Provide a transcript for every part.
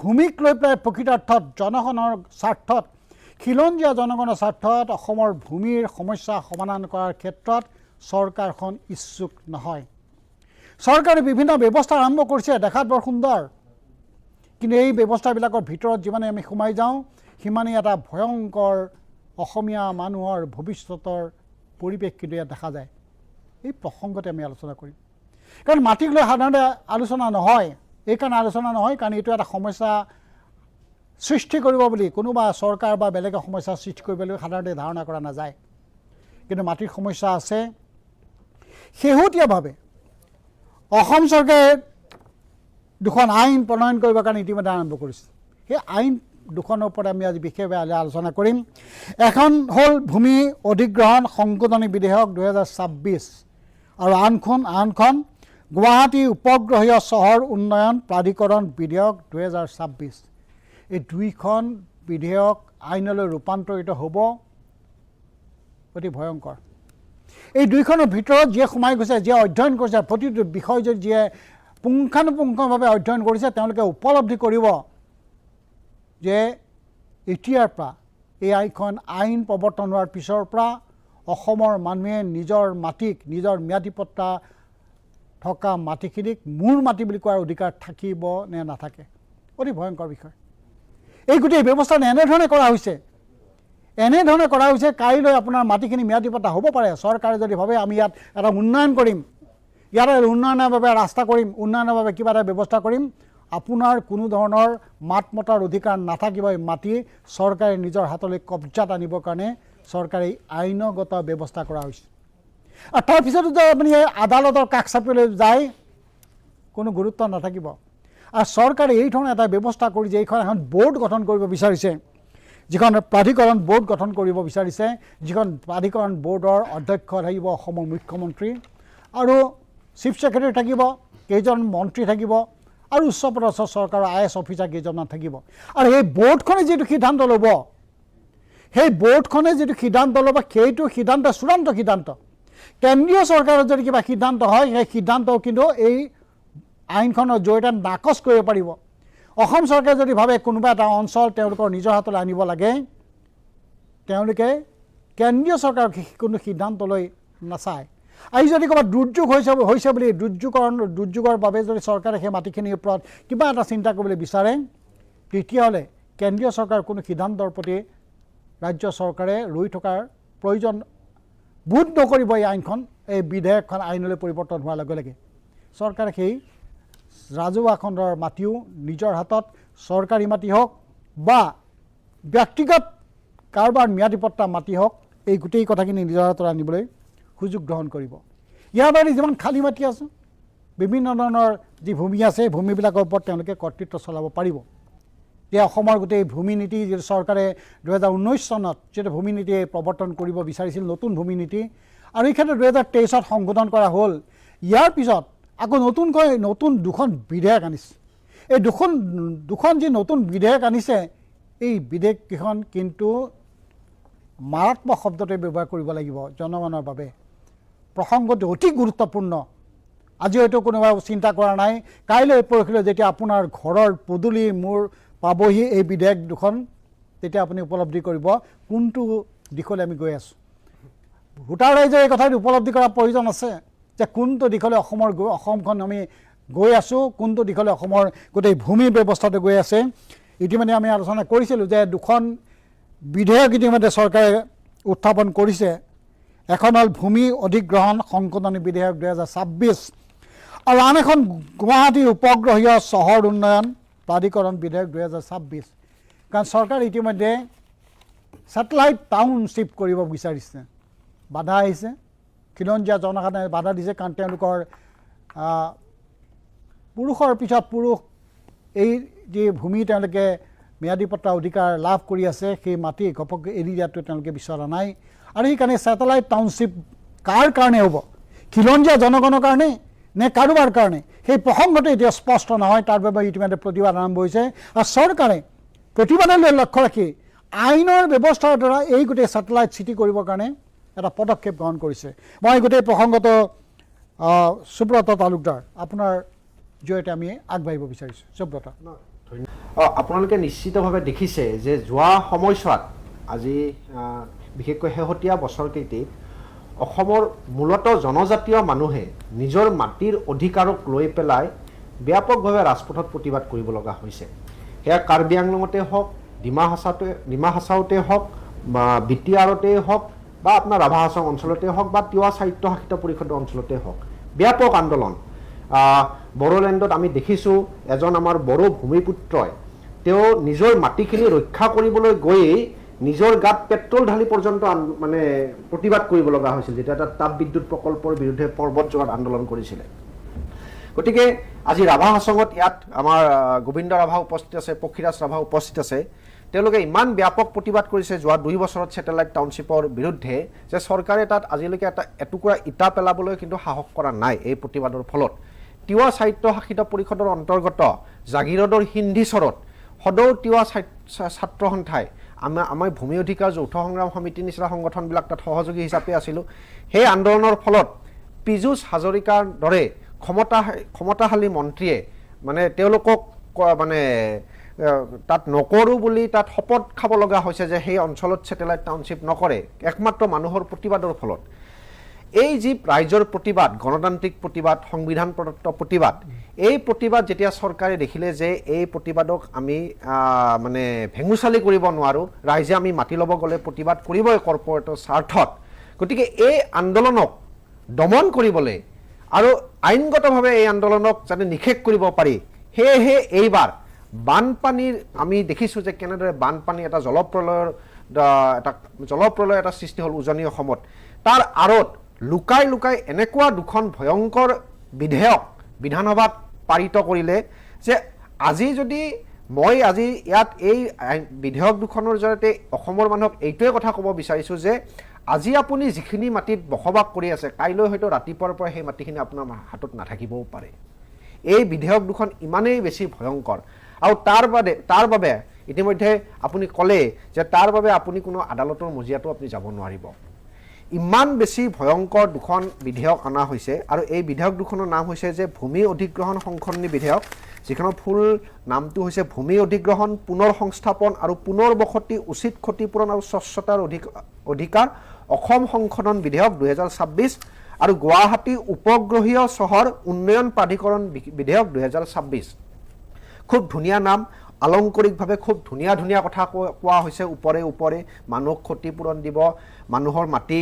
ভূমিক লৈ পেলাই প্ৰকৃতাৰ্থত জনগণৰ স্বাৰ্থত খিলঞ্জীয়া জনগণৰ স্বাৰ্থত অসমৰ ভূমিৰ সমস্যা সমাধান কৰাৰ ক্ষেত্ৰত চৰকাৰখন ইচ্ছুক নহয়। চৰকাৰে বিভিন্ন ব্যৱস্থা আৰম্ভ কৰিছে, দেখাত বৰ সুন্দৰ, কিন্তু এই ব্যৱস্থাবিলাকৰ ভিতৰত যিমানে আমি সোমাই যাওঁ সিমানেই এটা ভয়ংকৰ অসমীয়া মানুহৰ ভৱিষ্যতৰ পৰিৱেশ কিন্তু ইয়াত দেখা যায়। এই প্ৰসংগতে আমি আলোচনা কৰিম, কাৰণ মাটিক লৈ সাধাৰণতে আলোচনা নহয়। এইকাৰণে আলোচনা নহয় কাৰণ এইটো এটা সমস্যা সৃষ্টি কৰিব বুলি কোনোবা চৰকাৰ বা বেলেগে সমস্যা সৃষ্টি কৰিব বুলি সাধাৰণতে ধাৰণা কৰা নাযায়, কিন্তু মাটিৰ সমস্যা আছে। শেহতীয়াভাৱে অসম চৰকাৰে দুখন আইন প্ৰণয়ন কৰিবৰ কাৰণে ইতিমধ্যে আৰম্ভ কৰিছে। সেই আইন দুখনৰ ওপৰত আমি আজি বিশেষভাৱে আলোচনা কৰিম। এখন হ'ল ভূমি অধিগ্ৰহণ সংশোধনী বিধেয়ক 2026 আৰু আনখন গুৱাহাটী উপগ্ৰহীয় চহৰ উন্নয়ন প্ৰাধিকৰণ বিধেয়ক 2026। এই দুইখন বিধেয়ক আইনলৈ ৰূপান্তৰিত হ'ব, অতি ভয়ংকৰ। এই দুইখনৰ ভিতৰত যিয়ে সোমাই গৈছে, যিয়ে অধ্যয়ন কৰিছে, প্ৰতিটো বিষয় যদি যিয়ে পুংখানুপুংখভাৱে অধ্যয়ন কৰিছে তেওঁলোকে উপলব্ধি কৰিব যে এতিয়াৰ পৰা এই আইন প্ৰৱৰ্তন হোৱাৰ পিছৰ পৰা অসমৰ মানুহে নিজৰ মাটিক, নিজৰ ম্যাদী পট্টা থকা মাটিখিনিক মোৰ মাটি বুলি কোৱাৰ অধিকাৰ থাকিব নে নাথাকে, অতি ভয়ংকৰ বিষয়। এই গোটেই ব্যৱস্থা এনেধৰণে কৰা হৈছে, কাইলৈ আপোনাৰ মাটিখিনি ম্যাদী পট্টা হ'ব পাৰে। চৰকাৰে যদি ভাবে আমি ইয়াত এটা উন্নয়ন কৰিম, ইয়াত উন্নয়নৰ বাবে ৰাস্তা কৰিম, উন্নয়নৰ বাবে কিবা এটা ব্যৱস্থা কৰিম, আপোনাৰ কোনো ধৰণৰ মাত মতাৰ অধিকাৰ নাথাকিব। এই মাটি চৰকাৰে নিজৰ হাতলৈ কব্জাত আনিবৰ কাৰণে চৰকাৰে আইনগত ব্যৱস্থা কৰা হৈছে। আৰু তাৰপিছতো যে আপুনি আদালতৰ কাষ চাপিবলৈ যায় কোনো গুৰুত্ব নাথাকিব। আৰু চৰকাৰে এই ধৰণে এটা ব্যৱস্থা কৰি যে এইখন এখন বোৰ্ড গঠন কৰিব বিচাৰিছে, যিখন প্ৰাধিকৰণ বোৰ্ড গঠন কৰিব বিচাৰিছে, যিখন প্ৰাধিকৰণ বোৰ্ডৰ অধ্যক্ষ থাকিব অসমৰ মুখ্যমন্ত্ৰী আৰু চিফ ছেক্ৰেটাৰী থাকিব, কেইজন মন্ত্ৰী থাকিব আৰু উচ্চ পদস্থ চৰকাৰৰ IAS অফিচাৰ কেইজনমান থাকিব। আৰু এই বোৰ্ডখনে যিটো সিদ্ধান্ত ল'ব, সেইটো সিদ্ধান্ত চূড়ান্ত সিদ্ধান্ত। কেন্দ্ৰীয় চৰকাৰৰ যদি কিবা সিদ্ধান্ত হয়, সেই সিদ্ধান্ত কিন্তু এই আইনখনৰ জৰিয়তে নাকচ কৰিব পাৰিব। অসম চৰকাৰে যদি ভাবে কোনোবা এটা অঞ্চল তেওঁলোকৰ নিজৰ হাতলৈ আনিব লাগে, তেওঁলোকে কেন্দ্ৰীয় চৰকাৰৰ কোনো সিদ্ধান্ত লৈ নাচায়। আজি যদি ক'ৰবাত দুৰ্যোগ হৈছে বুলি দুৰ্যোগৰ বাবে যদি চৰকাৰে সেই মাটিখিনিৰ ওপৰত কিবা এটা চিন্তা কৰিবলৈ বিচাৰে, তেতিয়াহ'লে কেন্দ্ৰীয় চৰকাৰৰ কোনো সিদ্ধান্তৰ প্ৰতি ৰাজ্য চৰকাৰে ৰৈ থকাৰ প্ৰয়োজন বোধ নকৰিব। এই বিধেয়কখন আইনলৈ পৰিৱৰ্তন হোৱাৰ লগে লগে চৰকাৰে সেই ৰাজহুৱা খণ্ডৰ মাটিও নিজৰ হাতত, চৰকাৰী মাটি হওক বা ব্যক্তিগত কাৰোবাৰ ম্যাদী পট্টা মাটি হওক, এই গোটেই কথাখিনি নিজৰ হাতত আনিবলৈ সুযোগ গ্ৰহণ কৰিব। ইয়াৰ বাহিৰে যিমান খালী মাটি আছে, বিভিন্ন ধৰণৰ যি ভূমি আছে, ভূমিবিলাকৰ ওপৰত তেওঁলোকে কৰ্তৃত্ব চলাব পাৰিব। এতিয়া অসমৰ গোটেই ভূমি নীতি যিটো চৰকাৰে 2019 চনত যিটো ভূমি নীতি প্ৰৱৰ্তন কৰিব বিচাৰিছিল, নতুন ভূমি নীতি, আৰু এই ক্ষেত্ৰত 2023 সংশোধন কৰা হ'ল। ইয়াৰ পিছত আকৌ নতুন দুখন বিধেয়ক আনিছে। এই দুখন যি নতুন বিধেয়ক আনিছে, এই বিধেয়ককেইখন কিন্তু মাৰাত্মক শব্দটোৱে ব্যৱহাৰ কৰিব লাগিব জনগণৰ বাবে। প্ৰসংগটো অতি গুৰুত্বপূৰ্ণ। আজি হয়তো কোনোবাই চিন্তা কৰা নাই, কাইলৈ পৰহিলৈ যেতিয়া আপোনাৰ ঘৰৰ পদূলি মোৰ পাবহি এই বিধেয়ক দুখন, তেতিয়া আপুনি উপলব্ধি কৰিব কোনটো দিশলৈ আমি গৈ আছোঁ। ভোটাৰ ৰাইজে এই কথাটো উপলব্ধি কৰাৰ প্ৰয়োজন আছে যে কোনটো দিশলৈ অসমখন আমি গৈ আছোঁ, কোনটো দিশলৈ অসমৰ গোটেই ভূমি ব্যৱস্থাটো গৈ আছে। ইতিমধ্যে আমি আলোচনা কৰিছিলোঁ যে দুখন বিধেয়ক ইতিমধ্যে চৰকাৰে উত্থাপন কৰিছে। এখন হ'ল ভূমি অধিগ্ৰহণ সংশোধনী বিধেয়ক 2026 আৰু আন এখন গুৱাহাটী উপগ্ৰহীয় চহৰ উন্নয়ন প্ৰাধিকৰণ বিধেয়ক 2026। কাৰণ চৰকাৰে ইতিমধ্যে ছেটেলাইট টাউনশ্বিপ কৰিব বিচাৰিছে, বাধা আহিছে। খিলঞ্জীয়া জনসাধাৰণে বাধা দিছে, কাৰণ তেওঁলোকৰ পুৰুষৰ পিছত পুৰুষ এই যি ভূমি তেওঁলোকে ম্যাদী পট্টা অধিকাৰ লাভ কৰি আছে, সেই মাটি ঘপককৈ এৰি দিয়াটো তেওঁলোকে বিচৰা নাই। আৰু সেইকাৰণে ছেটেলাইট টাউনশ্বিপ কাৰ কাৰণে হ'ব, খিলঞ্জীয়া জনগণৰ কাৰণে নে কাৰোবাৰ কাৰণে, সেই প্ৰসংগটো এতিয়া স্পষ্ট নহয়। তাৰ বাবে ইতিমধ্যে প্ৰতিবাদ আৰম্ভ হৈছে। আৰু চৰকাৰে প্ৰতিবাদলৈ লক্ষ্য ৰাখি আইনৰ ব্যৱস্থাৰ দ্বাৰা এই গোটেই ছেটেলাইট চিটি কৰিবৰ কাৰণে এটা পদক্ষেপ গ্ৰহণ কৰিছে। মই গোটেই প্ৰসংগটো সুব্ৰত তালুকদাৰ আপোনাৰ জৰিয়তে আমি আগবাঢ়িব বিচাৰিছোঁ। সুব্ৰত। আপোনালোকে নিশ্চিতভাৱে দেখিছে যে যোৱা সময়ছোৱাত আজি বিশেষকৈ শেহতীয়া বছৰকেইটিত অসমৰ মূলতঃ জনজাতীয় মানুহে নিজৰ মাটিৰ অধিকাৰক লৈ পেলাই ব্যাপকভাৱে ৰাজপথত প্ৰতিবাদ কৰিব লগা হৈছে। সেয়া কাৰ্বি আংলঙতে হওক, ডিমা হাছাওতে হওক বা বিটিআৰতে হওক বা আপোনাৰ ৰাভা হাছং অঞ্চলতে হওক বা তিৱা সাহিত্য শাসিত পৰিষদৰ অঞ্চলতে হওক ব্যাপক আন্দোলন। বড়োলেণ্ডত আমি দেখিছোঁ এজন আমাৰ বড়ো ভূমিপুত্ৰই তেওঁ নিজৰ মাটিখিনি ৰক্ষা কৰিবলৈ গৈয়ে নিজৰ গাত পেট্ৰল ঢালি পৰ্যন্ত মানে প্ৰতিবাদ কৰিব লগা হৈছিল, যেতিয়া এটা তাপ বিদ্যুৎ প্ৰকল্পৰ বিৰুদ্ধে পৰ্বত জোৱাত আন্দোলন কৰিছিলে। গতিকে আজি ৰাভা হাছঙত ইয়াত আমাৰ গোবিন্দ ৰাভা উপস্থিত আছে, পক্ষীৰাজ ৰাভা উপস্থিত আছে। তেওঁলোকে ইমান ব্যাপক প্ৰতিবাদ কৰিছে যোৱা 2 বছৰত ছেটেলাইট টাউনশ্বিপৰ বিৰুদ্ধে যে চৰকাৰে তাত আজিলৈকে এটুকুৰা ইটা পেলাবলৈ কিন্তু সাহস কৰা নাই। এই প্ৰতিবাদৰ ফলত তিৱা সাহিত্য শাসিত পৰিষদৰ অন্তৰ্গত জাগিৰোডৰ হিন্দীচৰত সদৌ তিৱা ছাত্ৰ সন্থাই আমাৰ ভূমি অধিকাৰ যৌথ সংগ্ৰাম সমিতিৰ নিচিনা সংগঠনবিলাক তাত সহযোগী হিচাপে আছিলোঁ। সেই আন্দোলনৰ ফলত পীযুষ হাজৰিকাৰ দৰে ক্ষমতাশালী মন্ত্ৰীয়ে মানে তেওঁলোকক মানে তাত নকৰোঁ বুলি তাত শপত খাব লগা হৈছে যে সেই অঞ্চলত ছেটেলাইট টাউনশ্বিপ নকৰে, একমাত্ৰ মানুহৰ প্ৰতিবাদৰ ফলত। এই যি ৰাইজৰ প্ৰতিবাদ, গণতান্ত্ৰিক প্ৰতিবাদ, সংবিধান প্ৰদত্ত প্ৰতিবাদ, এই প্ৰতিবাদ যেতিয়া চৰকাৰে দেখিলে যে এই প্ৰতিবাদক আমি মানে ভেঙুচালি কৰিব নোৱাৰোঁ, ৰাইজে আমি মাতি ল'ব গ'লে প্ৰতিবাদ কৰিবই কৰ্পৰেটৰ স্বাৰ্থত, গতিকে এই আন্দোলনক দমন কৰিবলৈ আৰু আইনগতভাৱে এই আন্দোলনক যাতে নিষেধ কৰিব পাৰি, সেয়েহে এইবাৰ বানপানীৰ আমি দেখিছোঁ যে কেনেদৰে বানপানী এটা জলপ্ৰলয় এটা সৃষ্টি হ'ল উজনি অসমত। তাৰ আঁৰত লুকাই লুকাই এনেকুৱা দুখন ভয়ংকৰ বিধেয়ক বিধানসভাত পাৰিত কৰিলে যে আজি যদি মই আজি ইয়াত এই বিধেয়ক দুখনৰ জৰিয়তে অসমৰ মানুহক এইটোৱে কথা ক'ব বিচাৰিছোঁ যে আজি আপুনি যিখিনি মাটিত বসবাস কৰি আছে, কাইলৈ হয়তো ৰাতিপুৱাৰ পৰা সেই মাটিখিনি আপোনাৰ হাতত নাথাকিবও পাৰে। এই বিধেয়ক দুখন ইমানেই বেছি ভয়ংকৰ আৰু তাৰ বাবে ইতিমধ্যে আপুনি ক'লে যে তাৰ বাবে আপুনি কোনো আদালতৰ মজিয়াটো আপুনি যাব নোৱাৰিব। ইমান বেছি ভয়ংকৰ দুখন বিধেয়ক অনা হৈছে আৰু এই বিধেয়ক দুখনৰ নাম হৈছে যে ভূমি অধিগ্ৰহণ সংশোধনী বিধেয়ক, যিখনৰ ফুল নামটো হৈছে ভূমি অধিগ্ৰহণ পুনৰ সংস্থাপন আৰু পুনৰ বসতি উচিত ক্ষতিপূৰণ আৰু স্বচ্ছতাৰ অধিকাৰ অসম সংশোধন বিধেয়ক 2026 আৰু গুৱাহাটী উপগ্ৰহীয় চহৰ উন্নয়ন প্ৰাধিকৰণ বিধেয়ক 2026। খুব ধুনীয়া নাম, আলংকাৰিকভাৱে খুব ধুনীয়া ধুনীয়া কথা কোৱা হৈছে। ওপৰে মানুহক ক্ষতিপূৰণ দিব, মানুহৰ মাটি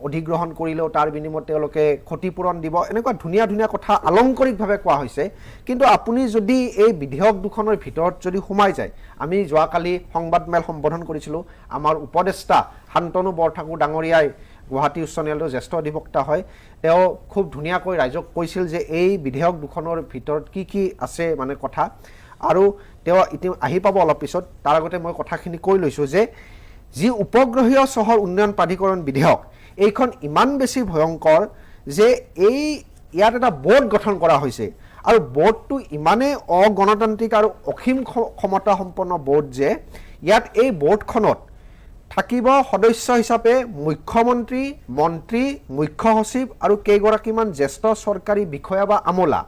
অধিগ্ৰহণ কৰিলেও তাৰ বিনিময়ত তেওঁলোকে ক্ষতিপূৰণ দিব, এনেকুৱা ধুনীয়া ধুনীয়া কথা আলংকাৰিকভাৱে কোৱা হৈছে। কিন্তু আপুনি যদি এই বিধেয়ক দুখনৰ ভিতৰত যদি সোমাই যায়, আমি যোৱাকালি সংবাদমেল সম্বোধন কৰিছিলোঁ, আমাৰ উপদেষ্টা শান্তনু বৰঠাকুৰ ডাঙৰীয়াই গুৱাহাটী উচ্চ ন্যায়ালয়ৰ জ্যেষ্ঠ অধিবক্তা হয়, তেওঁ খুব ধুনীয়াকৈ ৰাইজক কৈছিল যে এই বিধেয়ক দুখনৰ ভিতৰত কি কি আছে মানে কথা, আৰু তেওঁ আহি পাব অলপ পিছত। তাৰ আগতে মই কথাখিনি কৈ লৈছোঁ যে যি উপগ্ৰহীয় চহৰ উন্নয়ন প্ৰাধিকৰণ বিধেয়ক, এইখন ইমান বেছি ভয়ংকৰ যে ইয়াত এটা বোৰ্ড গঠন কৰা হৈছে আৰু বোৰ্ডটো ইমানেই অগণতান্ত্ৰিক আৰু অসীম ক্ষমতা সম্পন্ন বোৰ্ড যে ইয়াত এই বোৰ্ডখনত থাকিব সদস্য হিচাপে মুখ্যমন্ত্ৰী, মন্ত্ৰী, মুখ্য সচিব আৰু কেইগৰাকীমান জ্যেষ্ঠ চৰকাৰী বিষয়া বা আমোলা।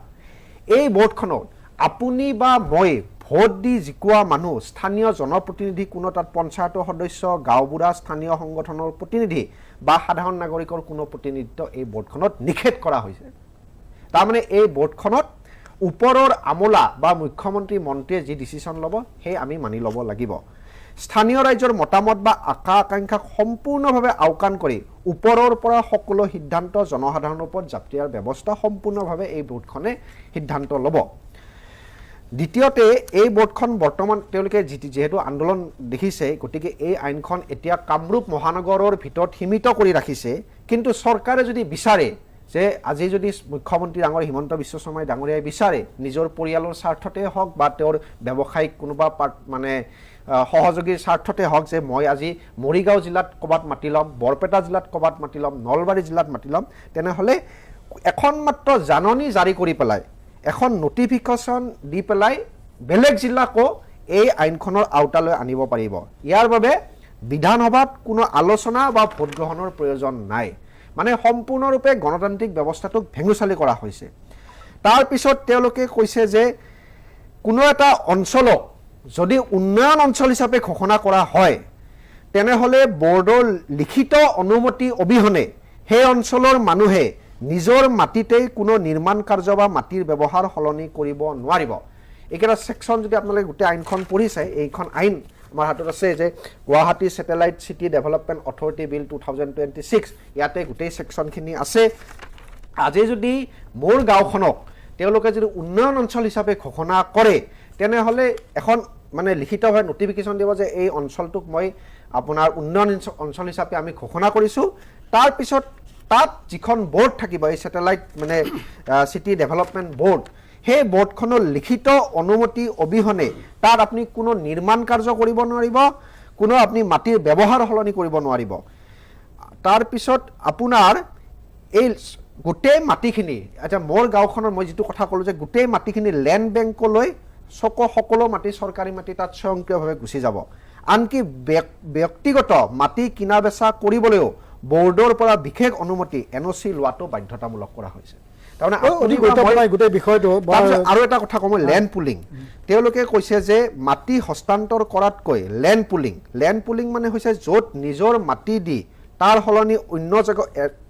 এই বোৰ্ডখনত আপুনি বা মই ভোট দি জিকোৱা মানুহ, স্থানীয় জনপ্ৰতিনিধি, কোনো তাত পঞ্চায়তৰ সদস্য, গাঁওবুঢ়া, স্থানীয় সংগঠনৰ প্ৰতিনিধি বা সাধাৰণ নাগৰিকৰ কোনো প্ৰতিনিধিত্ব এই বোৰ্ডখনত নিষেধ কৰা হৈছে। তাৰমানে এই বোৰ্ডখনত ওপৰৰ আমোলা বা মুখ্যমন্ত্ৰী, মন্ত্ৰীয়ে যি ডিচিশ্যন ল'ব সেই আমি মানি ল'ব লাগিব। স্থানীয় ৰাইজৰ মতামত বা আকাংক্ষাক সম্পূৰ্ণভাৱে আওকাণ কৰি ওপৰৰ পৰা সকলো সিদ্ধান্ত জনসাধাৰণৰ ওপৰত জাপ দিয়াৰ ব্যৱস্থা সম্পূৰ্ণভাৱে এই বোৰ্ডখনে সিদ্ধান্ত ল'ব। দ্বিতীয়তে এই বোৰ্ডখন বৰ্তমান তেওঁলোকে যিহেতু আন্দোলন দেখিছে, গতিকে এই আইনখন এতিয়া কামৰূপ মহানগৰৰ ভিতৰত সীমিত কৰি ৰাখিছে। কিন্তু চৰকাৰে যদি বিচাৰে যে আজি যদি মুখ্যমন্ত্ৰী ডাঙৰ হিমন্ত বিশ্ব শৰ্মাই ডাঙৰীয়াই বিচাৰে নিজৰ পৰিয়ালৰ স্বাৰ্থতে হওক বা তেওঁৰ ব্যৱসায়িক কোনোবা মানে সহযোগীৰ স্বাৰ্থতে হওক যে মই আজি মৰিগাঁও জিলাত ক'ৰবাত মাতি ল'ম, বৰপেটা জিলাত ক'ৰবাত মাতি ল'ম, নলবাৰী জিলাত মাতি ল'ম, তেনেহ'লে এখন মাত্ৰ জাননী জাৰি কৰি পেলাই, এখন নটিফিকেশ্যন দি পেলাই বেলেগ জিলাকো এই আইনখনৰ আওতালৈ আনিব পাৰিব। ইয়াৰ বাবে বিধানসভাত কোনো আলোচনা বা ভোট গ্ৰহণৰ প্ৰয়োজন নাই। মানে সম্পূৰ্ণৰূপে গণতান্ত্ৰিক ব্যৱস্থাটোক ভেঙুচালি কৰা হৈছে। তাৰপিছত তেওঁলোকে কৈছে যে কোনো এটা অঞ্চলক যদি উন্নয়ন অঞ্চল হিচাপে ঘোষণা কৰা হয় তেনেহ'লে বৰ্ডৰ লিখিত অনুমতি অবিহনে সেই অঞ্চলৰ মানুহে নিজৰ মাটিতেই কোনো নিৰ্মাণ কাৰ্য বা মাটিৰ ব্যৱহাৰ সলনি কৰিব নোৱাৰিব। এইকেইটা ছেকশ্যন যদি আপোনালোকে গোটেই আইনখন পঢ়িছে, এইখন আইন আমাৰ হাতত আছে যে Guwahati satellite city development authority bill 2026, ইয়াতে গোটেই ছেকশ্যনখিনি আছে। আজি যদি মোৰ গাঁওখনক তেওঁলোকে যদি উন্নয়ন অঞ্চল হিচাপে ঘোষণা কৰে তেনেহ'লে এখন মানে লিখিতভাৱে নটিফিকেশ্যন দিব যে এই অঞ্চলটোক মই আপোনাৰ উন্নয়ন অঞ্চল হিচাপে আমি ঘোষণা কৰিছোঁ। তাৰপিছত তাত যিখন বৰ্ড থাকিব এই ছেটেলাইট মানে চিটি ডেভেলপমেণ্ট বৰ্ড, সেই বৰ্ডখনৰ লিখিত অনুমতি অবিহনে তাত আপুনি কোনো নিৰ্মাণ কাৰ্য কৰিব নোৱাৰিব, কোনো আপুনি মাটিৰ ব্যৱহাৰ সলনি কৰিব নোৱাৰিব। তাৰপিছত আপোনাৰ এই গোটেই মাটিখিনি, এতিয়া মোৰ গাঁওখনৰ মই যিটো কথা ক'লোঁ যে গোটেই মাটিখিনি লেণ্ড বেংকলৈ সকলো মাটি চৰকাৰী মাটি তাত স্বয়ংক্ৰিয়ভাৱে গুচি যাব। আনকি ব্যক্তিগত মাটি কিনা বেচা কৰিবলৈও বৰ্ডৰ পৰা বিশেষ অনুমতি NOC লোৱাটো বাধ্যতামূলক কৰা হৈছে। আৰু এটা কথা কওঁ মই, লেণ্ড পুলিং। তেওঁলোকে কৈছে যে মাটি হস্তান্তৰ কৰাতকৈ লেণ্ড পুলিং মানে হৈছে য'ত নিজৰ মাটি দি তাৰ সলনি অন্য জেগা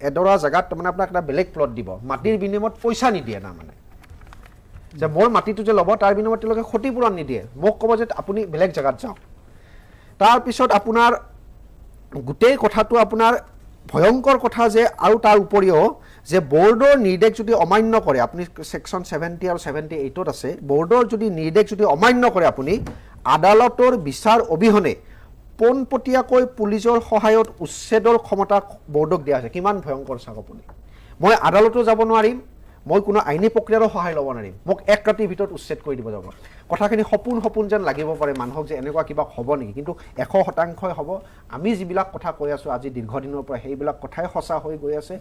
এডৰা জেগাত তাৰমানে আপোনাক এটা বেলেগ প্লট দিব, মাটিৰ বিনিময়ত পইচা নিদিয়ে। তাৰমানে যে মোৰ মাটিটো যে ল'ব তাৰ বিনিময়ত তেওঁলোকে ক্ষতিপূৰণ নিদিয়ে, মোক ক'ব যে আপুনি বেলেগ জেগাত যাওক। তাৰপিছত আপোনাৰ গোটেই কথাটো আপোনাৰ ভয়ংকৰ কথা যে আৰু তাৰ উপৰিও যে বৰ্ডৰ নিৰ্দেশ যদি অমান্য কৰে, আপুনি ছেকশ্যন 70 আৰু 78ত আছে, বৰ্ডৰ যদি নিৰ্দেশ যদি অমান্য কৰে আপুনি আদালতৰ বিচাৰ অবিহনে পোনপটীয়াকৈ পুলিচৰ সহায়ত উচ্ছেদৰ ক্ষমতা বৰ্ডক দিয়া হৈছে। কিমান ভয়ংকৰ চাওক আপুনি। মই আদালতো যাব নোৱাৰিম, মই কোনো আইনী প্ৰক্ৰিয়াৰো সহায় ল'ব নোৱাৰিম, মোক এক ৰাতিৰ ভিতৰত উচ্ছেদ কৰি দিব যাব। কথাখিনি সপোন যেন লাগিব পাৰে মানুহক যে এনেকুৱা কিবা হ'ব নেকি, কিন্তু 100% হ'ব। আমি যিবিলাক কথা কৈ আছোঁ আজি দীৰ্ঘদিনৰ পৰা সেইবিলাক কথাই সঁচা হৈ গৈ আছে।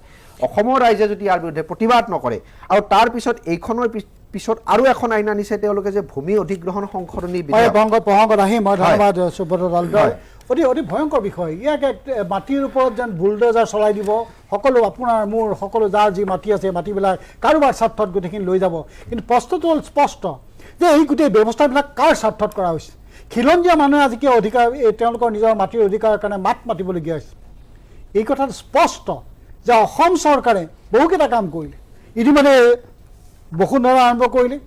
অসমৰ ৰাইজে যদি ইয়াৰ বিৰুদ্ধে প্ৰতিবাদ নকৰে আৰু তাৰপিছত এইখনৰ পিছত আৰু এখন আইন আনিছে তেওঁলোকে যে ভূমি অধিগ্ৰহণ সংশোধনী প্ৰসংগত আহিম। মই ধন্যবাদ সুব্ৰত তালুকদাৰ। অতি ভয়ংকৰ বিষয়। ইয়াকে মাটিৰ ওপৰত যেন বুলডোজাৰ চলাই দিব, সকলো আপোনাৰ মোৰ সকলো যাৰ যি মাটি আছে মাটিবিলাক কাৰোবাৰ স্বাৰ্থত গোটেইখিনি লৈ যাব। কিন্তু প্ৰশ্নটো হ'ল স্পষ্ট যে এই গোটেই ব্যৱস্থাবিলাক কাৰ স্বাৰ্থত কৰা হৈছে। খিলঞ্জীয়া মানুহে আজি কিয় অধিকাৰ, তেওঁলোকৰ নিজৰ মাটিৰ অধিকাৰৰ কাৰণে মাত মাতিবলগীয়া হৈছে। এই কথাটো স্পষ্ট যে অসম চৰকাৰে বহুকেইটা কাম কৰিলে। ইতিমধ্যে বসুন্ধৰা আৰম্ভ কৰিলে,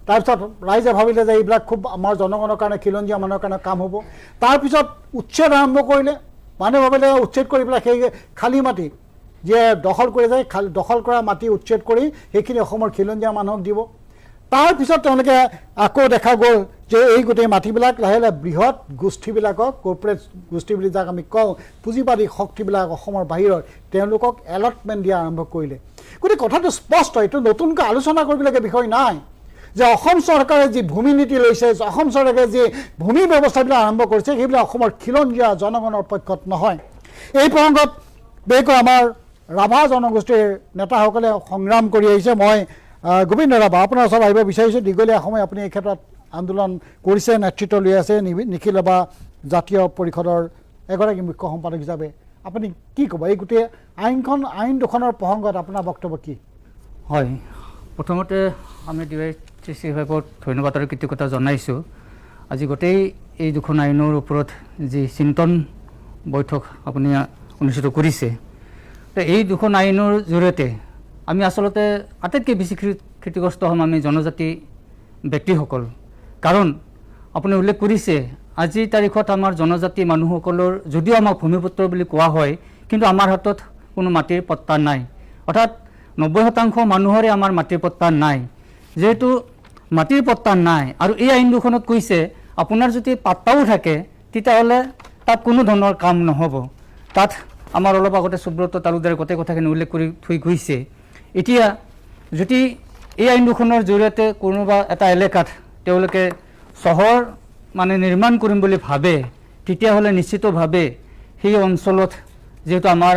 তাৰপিছত ৰাইজে ভাবিলে যে এইবিলাক খুব আমাৰ জনগণৰ কাৰণে খিলঞ্জীয়া মানুহৰ কাৰণে কাম হ'ব। তাৰপিছত উচ্ছেদ আৰম্ভ কৰিলে, মানুহে ভাবিলে উচ্ছেদ কৰি পেলাই সেই খালী মাটি যিয়ে দখল কৰি যায়, দখল কৰা মাটি উচ্ছেদ কৰি সেইখিনি অসমৰ খিলঞ্জীয়া মানুহক দিব। তাৰপিছত তেওঁলোকে আকৌ দেখা গ'ল যে এই গোটেই মাটিবিলাক লাহে লাহে বৃহৎ গোষ্ঠীবিলাকক, কৰ্পৰেট গোষ্ঠী বুলি যাক আমি কওঁ, পুঁজিবাদী শক্তিবিলাক অসমৰ বাহিৰৰ, তেওঁলোকক এলটমেণ্ট দিয়া আৰম্ভ কৰিলে। গতিকে কথাটো স্পষ্ট, এইটো নতুনকৈ আলোচনা কৰিবলগীয়া বিষয় নাই যে অসম চৰকাৰে যি ভূমি নীতি লৈছে, অসম চৰকাৰে যি ভূমি ব্যৱস্থাবিলাক আৰম্ভ কৰিছে, সেইবিলাক অসমৰ খিলঞ্জীয়া জনগণৰ পক্ষত নহয়। এই প্ৰসংগত বিশেষকৈ আমাৰ ৰাভা জনগোষ্ঠীৰ নেতাসকলে সংগ্ৰাম কৰি আহিছে। মই গোবিন্দ ৰাভা আপোনাৰ ওচৰত আহিব বিচাৰিছোঁ। দীঘলীয়া সময় আপুনি এই ক্ষেত্ৰত আন্দোলন কৰিছে, নেতৃত্ব লৈ আছে নিখিল ৰাভা জাতীয় পৰিষদৰ এগৰাকী মুখ্য সম্পাদক হিচাপে। আপুনি কি ক'ব এই গোটেই আইন দুখনৰ প্ৰসংগত আপোনাৰ বক্তব্য কি? হয়, প্ৰথমতে আমি DYTC বিভাগত ধন্যবাদ আৰু কৃতজ্ঞতা জনাইছোঁ। আজি গোটেই এই দুখন আইনৰ ওপৰত যি চিন্তন বৈঠক আপুনি অনুষ্ঠিত কৰিছে, এই দুখন আইনৰ জৰিয়তে আমি আচলতে আটাইতকৈ বেছি ক্ষতিগ্ৰস্ত হ'ম আমি জনজাতি ব্যক্তিসকল। কাৰণ আপুনি উল্লেখ কৰিছে আজিৰ তাৰিখত আমাৰ জনজাতি মানুহসকলৰ যদিও আমাক ভূমিপুত্ৰ বুলি কোৱা হয়, কিন্তু আমাৰ হাতত কোনো মাটিৰ পট্টা নাই। অৰ্থাৎ 90% মানুহৰে আমাৰ মাটিৰ পট্টা নাই। যেহেতু মাটিৰ পট্টা নাই আৰু এই আইন দুখনত কৈছে আপোনাৰ যদি পাট্টাও থাকে তেতিয়াহ'লে তাত কোনো ধৰণৰ কাম নহ'ব। তাত আমাৰ অলপ আগতে সুব্ৰত তালুকদাৰে গোটেই কথাখিনি উল্লেখ কৰি থৈ গৈছে। এতিয়া যদি এই আইন দুখনৰ জৰিয়তে কোনোবা এটা এলেকাত তেওঁলোকে চহৰ মানে নিৰ্মাণ কৰিম বুলি ভাবে, তেতিয়াহ'লে নিশ্চিতভাৱে সেই অঞ্চলত যিহেতু আমাৰ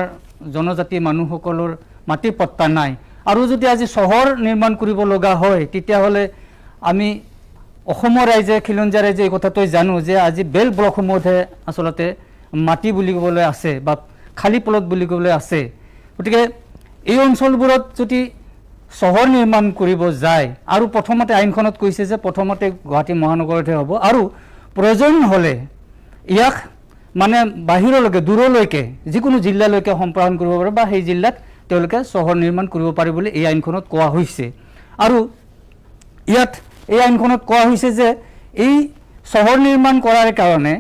জনজাতি মানুহসকলৰ মাটিৰ পট্টা নাই আৰু যদি আজি চহৰ নিৰ্মাণ কৰিব লগা হয়, তেতিয়াহ'লে আমি অসমৰ ৰাইজে, খিলঞ্জীয়া ৰাইজে এই কথাটোৱে জানো যে আজি বেল ব্লকসমূহতহে আচলতে মাটি বুলি ক'বলৈ আছে বা খালী প্লট বুলি ক'বলৈ আছে। গতিকে এই অঞ্চলবোৰত যদি চহৰ নিৰ্মাণ কৰিব যায় আৰু প্ৰথমতে আইনখনত কৈছে যে প্ৰথমতে গুৱাহাটী মহানগৰতহে হ'ব আৰু প্ৰয়োজন হ'লে ইয়াক মানে বাহিৰলৈকে দূৰলৈকে যিকোনো জিলালৈকে সম্প্ৰসাৰণ কৰিব পাৰে বা সেই জিলাত তেওঁলোকে চহৰ নিৰ্মাণ কৰিব পাৰে বুলি এই আইনখনত কোৱা হৈছে আৰু ইয়াত এই আইনখনত কোৱা হৈছে যে এই চহৰ নিৰ্মাণ কৰাৰ কাৰণে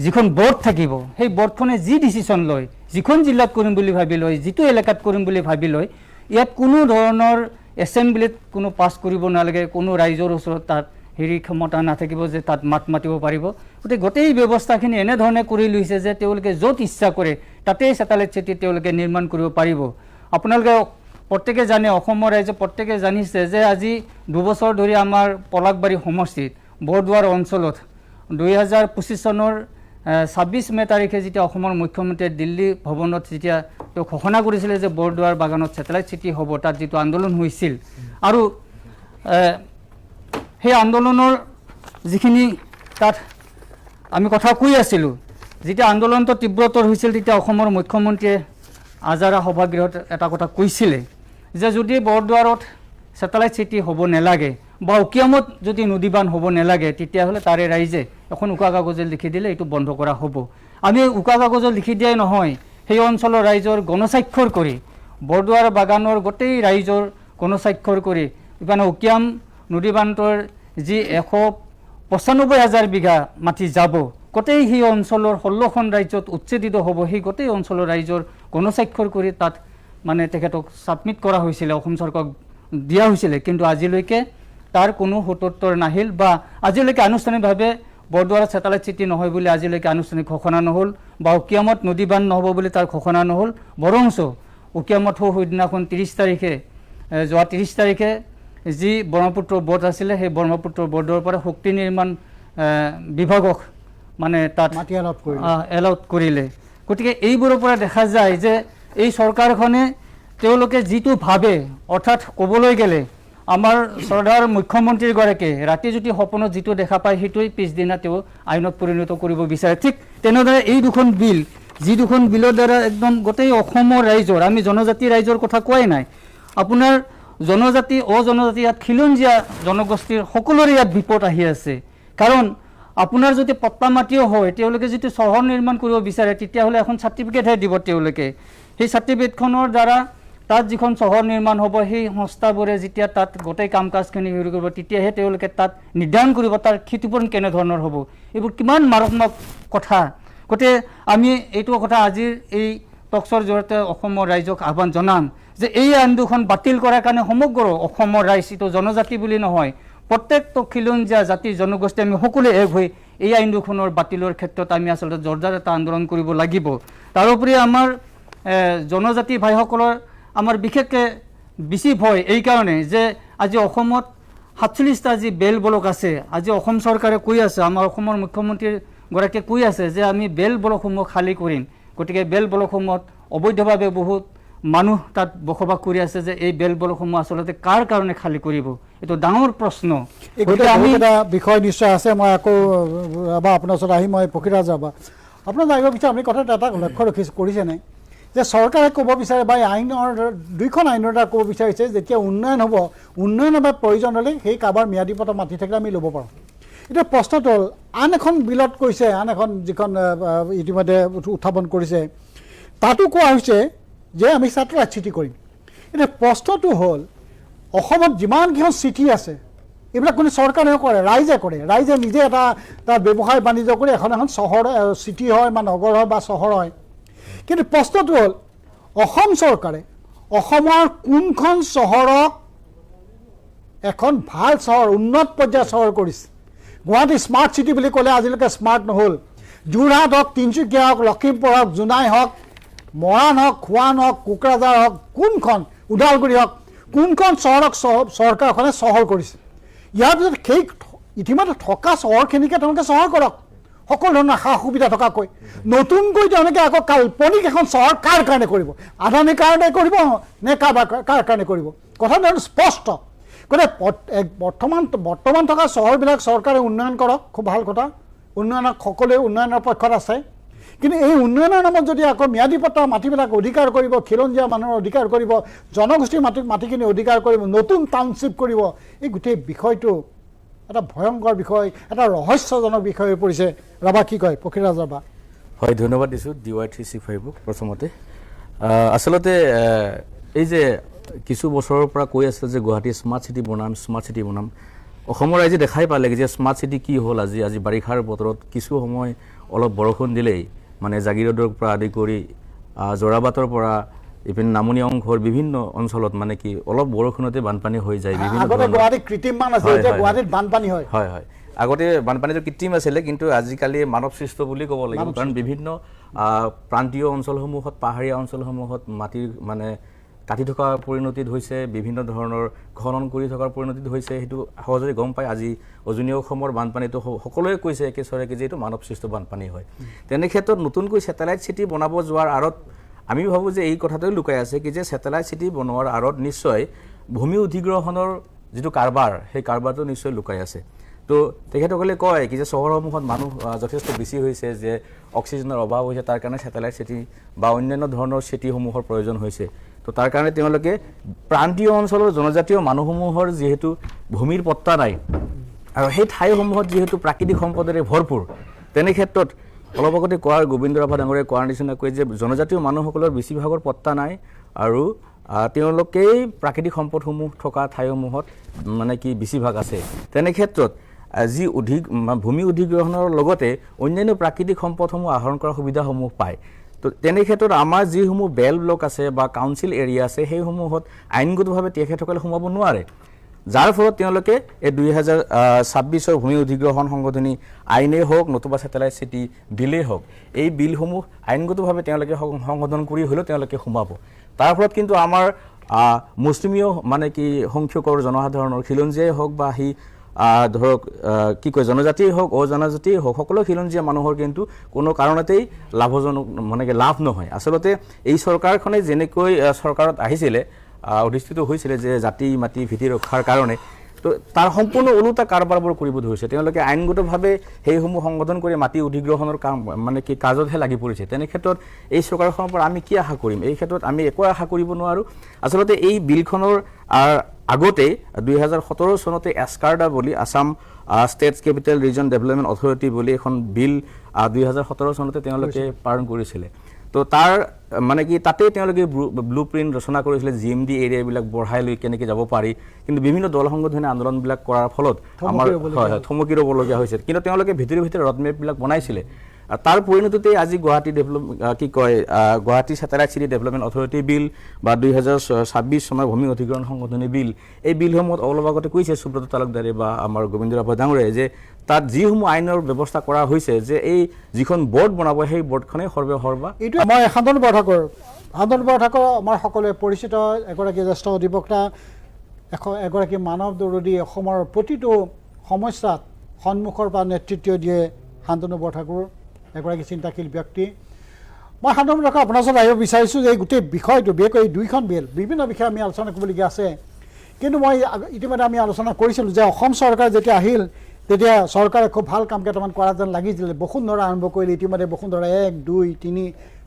যিখন বৰ্ড থাকিব সেই বৰ্ডখনে যি ডিচিশ্যন লয় যিখন জিলাত কৰিম বুলি ভাবি লয় যিটো এলেকাত কৰিম বুলি ভাবি লয় ইয়াত কোনো ধৰণৰ এছেম্বলিত কোনো পাছ কৰিব নালাগে কোনো ৰাইজৰ ওচৰত তাত হেৰি ক্ষমতা নাথাকিব যে তাত মাত মাতিব পাৰিব গতিকে গোটেই ব্যৱস্থাখিনি এনেধৰণে কৰি লৈছে যে তেওঁলোকে য'ত ইচ্ছা কৰে তাতেই ছেটেলাইট চিটি তেওঁলোকে নিৰ্মাণ কৰিব পাৰিব আপোনালোকে প্ৰত্যেকে জানে অসমৰ ৰাইজে প্ৰত্যেকে জানিছে যে আজি 2 বছৰ ধৰি আমাৰ পলাকবাৰী সমষ্টিত বৰদুৱাৰ অঞ্চলত 2025 চনৰ 26 মে তাৰিখে যেতিয়া অসমৰ মুখ্যমন্ত্ৰীয়ে দিল্লী ভৱনত যেতিয়া তেওঁ ঘোষণা কৰিছিলে যে বৰদুৱাৰ বাগানত ছেটেলাইট চিটি হ'ব তাত যিটো আন্দোলন হৈছিল আৰু সেই আন্দোলনৰ যিখিনি তাত আমি কথা কৈ আছিলোঁ যেতিয়া আন্দোলনটো তীব্ৰতৰ হৈছিল তেতিয়া অসমৰ মুখ্যমন্ত্ৰীয়ে আজাৰা সভাগৃহত এটা কথা কৈছিলে যে যদি বৰদুৱাৰত ছেটেলাইট চিটি হ'ব নালাগে বা উকিয়ামত যদি নদীবান হ'ব নালাগে তেতিয়াহ'লে তাৰে ৰাইজে এখন উকা কাগজে লিখি দিলে এইটো বন্ধ কৰা হ'ব আমি উকা কাগজত লিখি দিয়াই নহয় সেই অঞ্চলৰ ৰাইজৰ গণস্বাক্ষৰ কৰি বৰদুৱাৰ বাগানৰ গোটেই ৰাইজৰ গণস্বাক্ষৰ কৰি ইপিনে উকিয়াম নদীবান্ধৰ যি 195,000 বিঘা মাটি যাব গোটেই সেই অঞ্চলৰ 16খন ৰাজ্যত উচ্ছেদিত হ'ব সেই গোটেই অঞ্চলৰ ৰাইজৰ গণস্বাক্ষৰ কৰি তাত মানে তেখেতক ছাবমিট কৰা হৈছিলে অসম চৰকাৰক দিয়া হৈছিলে কিন্তু আজিলৈকে তাৰ কোনো সতোত্তৰ নাহিল বা আজিলৈকে আনুষ্ঠানিকভাৱে বৰদুৱাৰত ছেটেলাইট চিটি নহয় বুলি আজিলৈকে আনুষ্ঠানিক ঘোষণা নহ'ল বা উকিয়ামত নদীবান্ধ নহ'ব বুলি তাৰ ঘোষণা নহ'ল বৰঞ্চ উকিয়ামত সেইদিনাখন 30 তাৰিখে যোৱা 30 তাৰিখে যি ব্ৰহ্মপুত্ৰ বৰ্ড আছিলে সেই ব্ৰহ্মপুত্ৰ বৰ্ডৰ পৰা শক্তি নিৰ্মাণ বিভাগক মানে তাত এলাউট কৰিলে গতিকে এইবোৰৰ পৰা দেখা যায় যে এই চৰকাৰখনে তেওঁলোকে যিটো ভাবে অৰ্থাৎ ক'বলৈ গ'লে আমাৰ শ্ৰদ্ধাৰ মুখ্যমন্ত্ৰীগৰাকীয়ে ৰাতি যদি সপোনত যিটো দেখা পায় সেইটোৱেই পিছদিনা তেওঁ আইনত পৰিণত কৰিব বিচাৰে ঠিক তেনেদৰে এই দুখন বিল যি দুখন বিলৰ দ্বাৰা একদম গোটেই অসমৰ ৰাইজৰ আমি জনজাতি ৰাইজৰ কথা কোৱাই নাই আপোনাৰ জনজাতি অজনজাতি ইয়াত খিলঞ্জীয়া জনগোষ্ঠীৰ সকলোৰে ইয়াত বিপদ আহি আছে কাৰণ আপোনাৰ যদি পট্টা মাটিও হয় তেওঁলোকে যদি চহৰ নিৰ্মাণ কৰিব বিচাৰে তেতিয়াহ'লে এখন চাৰ্টিফিকেটহে দিব তেওঁলোকে সেই চাৰ্টিফিকেটখনৰ দ্বাৰা তাত যিখন চহৰ নিৰ্মাণ হ'ব সেই সংস্থাবোৰে যেতিয়া তাত গোটেই কাম কাজখিনি হেৰি কৰিব তেতিয়াহে তেওঁলোকে তাত নিৰ্ধাৰণ কৰিব তাৰ ক্ষতিপূৰণ কেনেধৰণৰ হ'ব এইবোৰ কিমান মাৰাত্মক কথা গতিকে আমি এইটো কথা আজিৰ এই টকছৰ জৰিয়তে অসমৰ ৰাইজক আহ্বান জনাম যে এই আইন দুখন বাতিল কৰাৰ কাৰণে সমগ্ৰ অসমৰ ৰাইজ এইটো জনজাতি বুলি নহয় প্ৰত্যেকটো খিলঞ্জীয়া জাতি জনগোষ্ঠী আমি সকলোৱে এক হৈ এই আইন দুখনৰ বাতিলৰ ক্ষেত্ৰত আমি আচলতে জোৰদাৰ এটা আন্দোলন কৰিব লাগিব তাৰোপৰি আমাৰ জনজাতি ভাইসকলৰ আমাৰ বিশেষকৈ বেছি ভয় এইকাৰণে যে আজি অসমত 47টা যি বেল ব্লক আছে আজি অসম চৰকাৰে কৈ আছে আমাৰ অসমৰ মুখ্যমন্ত্ৰীগৰাকীয়ে কৈ আছে যে আমি বেল ব্লকসমূহ খালী কৰিম গতিকে বেল ব্লকসমূহত অবৈধভাৱে বহুত মানুহ তাত বসবাস কৰি আছে যে এই বেল ব্লকসমূহ আচলতে কাৰ কাৰণে খালী কৰিব এইটো ডাঙৰ প্ৰশ্ন আমি এটা বিষয় নিশ্চয় আছে মই আকৌ এবাৰ আপোনাৰ ওচৰত আহি মই পক্ষীৰাজ যাবা আপোনাৰ জানিব বিচাৰোঁ আপুনি কথাটো এটা লক্ষ্য কৰিছেনে যে চৰকাৰে ক'ব বিচাৰে বা আইনৰ দুইখন আইনৰ দ্বাৰা ক'ব বিচাৰিছে যেতিয়া উন্নয়ন হ'ব উন্নয়নৰ বাবে প্ৰয়োজন হ'লে সেই কাৰোবাৰ ম্যাদী পত্ৰ মাটি থাকিলে আমি ল'ব পাৰোঁ এতিয়া প্ৰশ্নটো হ'ল আন এখন বিলত কৈছে আন এখন যিখন ইতিমধ্যে উত্থাপন কৰিছে তাতো কোৱা হৈছে যে আমি ছেটেলাইট চিটি কৰিম এতিয়া প্ৰশ্নটো হ'ল অসমত যিমানকেইখন চিটি আছে এইবিলাক কোনো চৰকাৰেও কৰে ৰাইজে নিজে এটা তাত ব্যৱসায় বাণিজ্য কৰি এখন চহৰ চিটি হয় বা নগৰ হয় বা চহৰ হয় কিন্তু প্ৰশ্নটো হ'ল অসম চৰকাৰে অসমৰ কোনখন চহৰক এখন ভাল চহৰ উন্নত পৰ্যায়ৰ চহৰ কৰিছে গুৱাহাটী স্মাৰ্ট চিটি বুলি ক'লে আজিলৈকে স্মাৰ্ট নহ'ল যোৰহাট হওক তিনিচুকীয়া হওক লখিমপুৰ হওক জোনাই হওক মৰাণ হওক খোৱান হওক কোকৰাঝাৰ হওক কোনখন ওদালগুৰি হওক কোনখন চহৰক চৰকাৰখনে চহৰ কৰিছে ইয়াৰ পিছত সেই ইতিমধ্যে থকা চহৰখিনিকে তেওঁলোকে চহৰ কৰক সকলো ধৰণৰ সা সুবিধা থকাকৈ নতুনকৈ তেওঁলোকে আকৌ কাল্পনিক এখন চহৰ কাৰ কাৰণে কৰিব আদানীৰ কাৰণে কৰিব নে কাৰ কাৰণে কৰিব কথাটো স্পষ্ট গতিকে বৰ্তমান থকা চহৰবিলাক চৰকাৰে উন্নয়ন কৰক খুব ভাল কথা উন্নয়নক সকলোৱে উন্নয়নৰ পক্ষত আছে কিন্তু এই উন্নয়নৰ নামত যদি আকৌ ম্যাদী পট্টাৰ মাটিবিলাক অধিকাৰ কৰিব, খিলঞ্জীয়া মানুহৰ অধিকাৰ কৰিব, জনগোষ্ঠীৰ মাটিখিনি অধিকাৰ কৰিব, নতুন টাউনশ্বিপ কৰিব, এই গোটেই বিষয়টো এটা ভয়ংকৰ বিষয়, এটা ৰহস্যজনক বিষয় হৈ পৰিছে। ৰাভা কি কয়? পক্ষীৰাজ ৰাভা। হয়, ধন্যবাদ দিছোঁ DY365ক। প্ৰথমতে আচলতে এই যে কিছু বছৰৰ পৰা কৈ আছে যে গুৱাহাটী স্মাৰ্ট চিটি বনাম, অসমৰ ৰাইজে দেখাই পালেগৈ যে স্মাৰ্ট চিটি কি হ'ল। আজি বাৰিষাৰ বতৰত কিছু সময় অলপ বৰষুণ দিলেই মানে জাগিৰোডৰ পৰা আদি কৰি জোৰাবাটৰ পৰা ইভেন নামনি অংশৰ বিভিন্ন অঞ্চলত মানে কি অলপ বৰষুণতে বানপানী হৈ যায়। হয়, আগতে বানপানীটো কৃত্ৰিম আছিলে, কিন্তু আজিকালি মানৱ সৃষ্ট বুলি ক'ব লাগিব। কাৰণ বিভিন্ন প্ৰান্তীয় অঞ্চলসমূহত, পাহাৰীয়া অঞ্চলসমূহত মাটিৰ মানে কাটি থকা পৰিণতিত হৈছে, বিভিন্ন ধৰণৰ খনন কৰি থকাৰ পৰিণতিত হৈছে। সেইটো সহজে গম পায়। আজি উজনি অসমৰ বানপানীটো সকলোৱে কৈছে একেচৰকে যে এইটো মানৱ সৃষ্ট বানপানী হয়। তেনে ক্ষেত্ৰত নতুনকৈ ছেটেলাইট চিটি বনাব যোৱাৰ আঁৰত আমি ভাবোঁ যে এই কথাটোৱে লুকাই আছে কি যে ছেটেলাইট চিটি বনোৱাৰ আঁৰত নিশ্চয় ভূমি অধিগ্ৰহণৰ যিটো কাৰবাৰ, সেই কাৰবাৰটো নিশ্চয় লুকাই আছে। তো তেখেতসকলে কয় কি যে চহৰসমূহত মানুহ যথেষ্ট বেছি হৈছে, যে অক্সিজেনৰ অভাৱ হৈছে, তাৰ কাৰণে ছেটেলাইট চিটি বা অন্যান্য ধৰণৰ চিটিসমূহৰ প্ৰয়োজন হৈছে। তো তাৰ কাৰণে তেওঁলোকে প্ৰান্তীয় অঞ্চলৰ জনজাতীয় মানুহসমূহৰ যিহেতু ভূমিৰ পট্টা নাই আৰু সেই ঠাইসমূহত যিহেতু প্ৰাকৃতিক সম্পদেৰে ভৰপূৰ, তেনে ক্ষেত্ৰত অলপ আগতে কোৱাৰ গোবিন্দ ৰাভা ডাঙৰীয়াই কোৱাৰ নিচিনাকৈ যে জনজাতীয় মানুহসকলৰ বেছিভাগৰ পট্টা নাই আৰু তেওঁলোকেই প্ৰাকৃতিক সম্পদসমূহ থকা ঠাইসমূহত মানে কি বেছিভাগ আছে। তেনে ক্ষেত্ৰত যি ভূমি অধিগ্ৰহণৰ লগতে অন্যান্য প্ৰাকৃতিক সম্পদসমূহ আহৰণ কৰাৰ সুবিধাসমূহ পায়। তো তেনে ক্ষেত্ৰত আমাৰ যিসমূহ বেল ব্লক আছে বা কাউন্সিল এৰিয়া আছে, সেইসমূহত আইনগতভাৱে তেখেতসকলে সোমাব নোৱাৰে, যাৰ ফলত তেওঁলোকে এই 2026 ভূমি অধিগ্ৰহণ সংশোধনী আইনেই হওক নতুবা ছেটেলাইট চিটি বিলেই হওক, এই বিলসমূহ আইনগতভাৱে তেওঁলোকে সংশোধন কৰি হ'লেও তেওঁলোকে সোমাব। তাৰ ফলত কিন্তু আমাৰ মুছলিমীয় মানে কি সংখ্যকৰ জনসাধাৰণৰ, খিলঞ্জীয়াই হওক বা ধৰক কি কয় জনজাতিয়েই হওক অজনজাতিয়েই হওক, সকলো খিলঞ্জীয়া মানুহৰ কিন্তু কোনো কাৰণতেই লাভজনক মানে কি লাভ নহয়। আচলতে এই চৰকাৰখনে যেনেকৈ চৰকাৰত আহিছিলে, অধিষ্ঠিত হৈছিলে যে জাতি মাটি ভীতি ৰক্ষাৰ কাৰণে, তো তাৰ সম্পূৰ্ণ ওলোটা কাৰবাৰবোৰ কৰিব ধৰিছে। তেওঁলোকে আইনগতভাৱে সেইসমূহ সংশোধন কৰি মাটি অধিগ্ৰহণৰ কাম মানে কি কাজতহে লাগি পৰিছে। তেনে ক্ষেত্ৰত এই চৰকাৰখনৰ পৰা আমি কি আশা কৰিম? এই ক্ষেত্ৰত আমি একো আশা কৰিব নোৱাৰোঁ। আচলতে এই বিলখনৰ আগতে 2017 চনতে এছকাৰ্ডা বুলি Assam states capital region development authority বুলি এখন বিল 2017 চনতে তেওঁলোকে প্ৰেৰণ কৰিছিলে। তো তাৰ মানে কি তাতে তেওঁলোকে ব্লু প্ৰিণ্ট ৰচনা কৰিছিলে GMD এৰিয়াবিলাক বঢ়াই লৈ কেনেকৈ যাব পাৰি, কিন্তু বিভিন্ন দল সংগঠনে আন্দোলনবিলাক কৰাৰ ফলত আমাৰ থমকি ৰ'বলগীয়া হৈছিল। কিন্তু তেওঁলোকে ভিতৰে ৰডমেপবিলাক বনাইছিলে। তাৰ পৰিণতিতে আজি Guwahati satellite city development authority bill বা 2026 চনৰ ভূমি অধিগ্ৰহণ সংশোধনী বিল, এই বিলসমূহত অলপ আগতে কৈছে সুব্ৰত তালুকদাৰে বা আমাৰ গোবিন্দ ৰাভা ডাঙৰীয়াই যে তাত যিসমূহ আইনৰ ব্যৱস্থা কৰা হৈছে, যে এই যিখন বৰ্ড বনাব সেই বৰ্ডখনেই সৰ্বা এইটো মই শান্তনু বৰঠাকুৰ আমাৰ সকলোৱে পৰিচিত এগৰাকী জ্যেষ্ঠ অধিবক্তা, এগৰাকী মানৱ দৰদী, অসমৰ প্ৰতিটো সমস্যাত সন্মুখৰ পৰা নেতৃত্ব দিয়ে শান্তনু বৰঠাকুৰ, এগৰাকী চিন্তাশীল ব্যক্তি। মই শান্তনু বৰঠাকুৰ আপোনাৰ ওচৰত আহিব বিচাৰিছোঁ যে এই গোটেই বিষয়টো, বিশেষকৈ দুইখন বিল, বিভিন্ন বিষয়ে আমি আলোচনা কৰিবলগীয়া আছে। কিন্তু মই ইতিমধ্যে আমি আলোচনা কৰিছিলোঁ যে অসম চৰকাৰ যেতিয়া আহিল, তেতিয়া চৰকাৰে খুব ভাল কাম কেইটামান কৰা যেন লাগিছিল। বসুন্ধৰা আৰম্ভ কৰিলে, ইতিমধ্যে বসুন্ধৰা 1, 2, 3,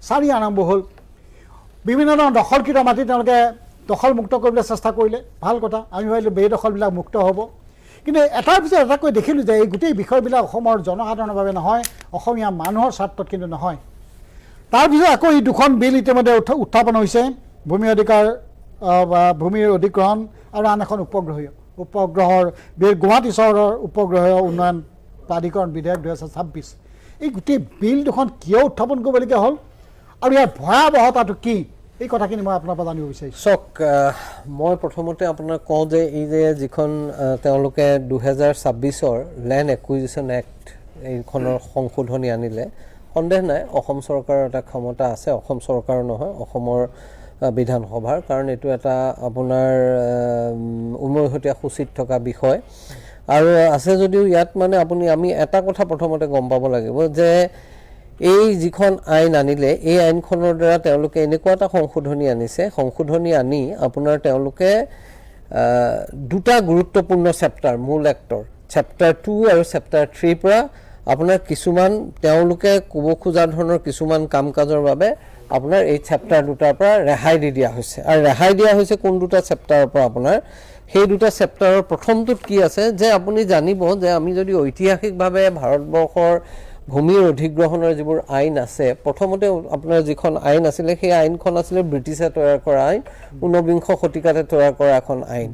4 আৰম্ভ হ'ল। বিভিন্ন ধৰণৰ দখলকৃত মাটি তেওঁলোকে দখলমুক্ত কৰিবলৈ চেষ্টা কৰিলে, ভাল কথা। আমি ভাবিলোঁ বেদখলবিলাক মুক্ত হ'ব। কিন্তু এটাৰ পিছত এটাকৈ দেখিলোঁ যে এই গোটেই বিষয়বিলাক অসমৰ জনসাধাৰণৰ বাবে নহয়, অসমীয়া মানুহৰ স্বাৰ্থত কিন্তু নহয়। তাৰপিছত আকৌ এই দুখন বিল ইতিমধ্যে উত্থাপন হৈছে, ভূমি অধিকাৰ বা ভূমিৰ অধিগ্ৰহণ আৰু আন এখন উপগ্ৰহৰ বিল, গুৱাহাটী চহৰৰ উপগ্ৰহীয় উন্নয়ন প্ৰাধিকৰণ বিধেয়ক 2026। এই গোটেই বিল দুখন কিয় উত্থাপন কৰিবলগীয়া হ'ল আৰু ইয়াৰ ভয়াৱহতাটো কি, এই কথাখিনি মই আপোনাৰ পৰা জানিব বিচাৰিছোঁ। চাওক, মই প্ৰথমতে আপোনাক কওঁ যে এই যে যিখন তেওঁলোকে 2026 লেণ্ড একুইজিশ্যন এক্ট এইখনৰ সংশোধনী আনিলে, সন্দেহ নাই অসম চৰকাৰৰ এটা ক্ষমতা আছে, অসম চৰকাৰৰ নহয় অসমৰ বিধানসভাৰ, কাৰণ এইটো এটা আপোনাৰ উমৈহতীয়া সূচীত থকা বিষয় আৰু আছে যদিও ইয়াত মানে আমি এটা কথা প্ৰথমতে গম পাব লাগিব যে এই যিখন আইন আনিলে, এই আইনখনৰ দ্বাৰা তেওঁলোকে এনেকুৱা এটা সংশোধনী আনিছে, সংশোধনী আনি আপোনাৰ তেওঁলোকে দুটা গুৰুত্বপূৰ্ণ চেপ্টাৰ, মূল এক্টৰ চেপ্টাৰ 2 আৰু চেপ্টাৰ 3 পৰা আপোনাৰ কিছুমান তেওঁলোকে ক'ব খোজা ধৰণৰ কিছুমান কাম কাজৰ বাবে আপোনাৰ এই চেপ্টাৰ দুটাৰ পৰা ৰেহাই দি দিয়া হৈছে আৰু ৰেহাই দিয়া হৈছে কোন দুটা চেপ্টাৰৰ পৰা আপোনাৰ সেই দুটা চেপ্টাৰৰ প্ৰথমটোত কি আছে যে আপুনি জানিব যে আমি যদি ঐতিহাসিকভাৱে ভাৰতবৰ্ষৰ ভূমিৰ অধিগ্ৰহণৰ যিবোৰ আইন আছে প্ৰথমতে আপোনাৰ যিখন আইন আছিলে সেই আইনখন আছিলে ব্ৰিটিছে তৈয়াৰ কৰা আইন 19 শতিকাতে তৈয়াৰ কৰা এখন আইন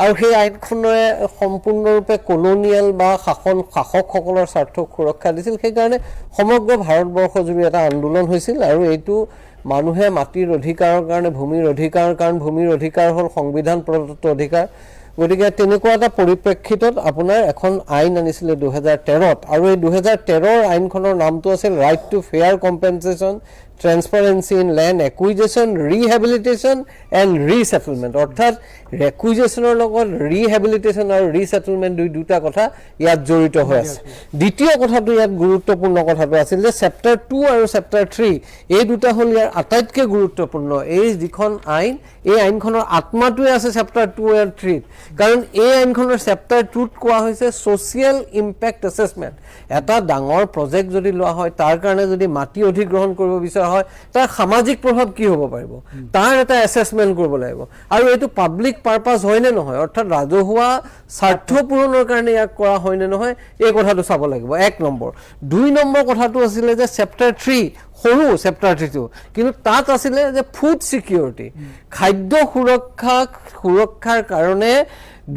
আৰু সেই আইনখনে সম্পূৰ্ণৰূপে কলোনিয়েল বা শাসকসকলৰ স্বাৰ্থক সুৰক্ষা দিছিল সেইকাৰণে সমগ্ৰ ভাৰতবৰ্ষজুৰি এটা আন্দোলন হৈছিল আৰু এইটো মানুহে মাটিৰ অধিকাৰৰ কাৰণে ভূমিৰ অধিকাৰৰ কাৰণ ভূমিৰ অধিকাৰ হ'ল সংবিধান প্ৰদত্ত অধিকাৰ গতিকে তেনেকুৱা এটা পৰিপ্ৰেক্ষিতত আপোনাৰ এখন আইন আনিছিলে 2013ত আৰু এই 2013ৰ আইনখনৰ নামটো আছিল right to fair compensation transparency in land acquisition rehabilitation and resettlement অৰ্থাৎ ৰেকুইজিশ্যনৰ লগত ৰিহেবিলিটেশ্যন আৰু ৰিছেটেলমেণ্ট দুটা কথা ইয়াত জড়িত হৈ আছে দ্বিতীয় কথাটো ইয়াত গুৰুত্বপূৰ্ণ কথাটো আছিল যে চেপ্টাৰ 2 আৰু চেপ্টাৰ 3 এই দুটা হ'ল ইয়াৰ আটাইতকৈ গুৰুত্বপূৰ্ণ এই যিখন আইন এই আইনখনৰ আত্মাটোৱে আছে চেপ্টাৰ 2 আৰু 3 কাৰণ এই আইনখনৰ চেপ্টাৰ 2ত কোৱা হৈছে ছ'চিয়েল ইম্পেক্ট এছেছমেণ্ট এটা ডাঙৰ প্ৰজেক্ট যদি লোৱা হয় তাৰ কাৰণে যদি মাটি অধিগ্ৰহণ কৰিব বিচৰা হয় তাৰ সামাজিক প্ৰভাৱ কি হ'ব পাৰিব তাৰ এটা এছেছমেণ্ট কৰিব লাগিব আৰু এইটো পাব্লিক পাৰপাছ হয়নে নহয় অৰ্থাৎ ৰাজহুৱা স্বাৰ্থ পূৰণৰ কাৰণে ইয়াক কৰা হয়নে নহয় এই কথাটো চাব লাগিব 1 নম্বৰ 2 নম্বৰ কথাটো আছিলে যে চেপ্টাৰ 3 সৰু চেপ্টাৰ 3টো কিন্তু তাত আছিলে যে ফুড সিকিউৰিটি খাদ্য সুৰক্ষাৰ কাৰণে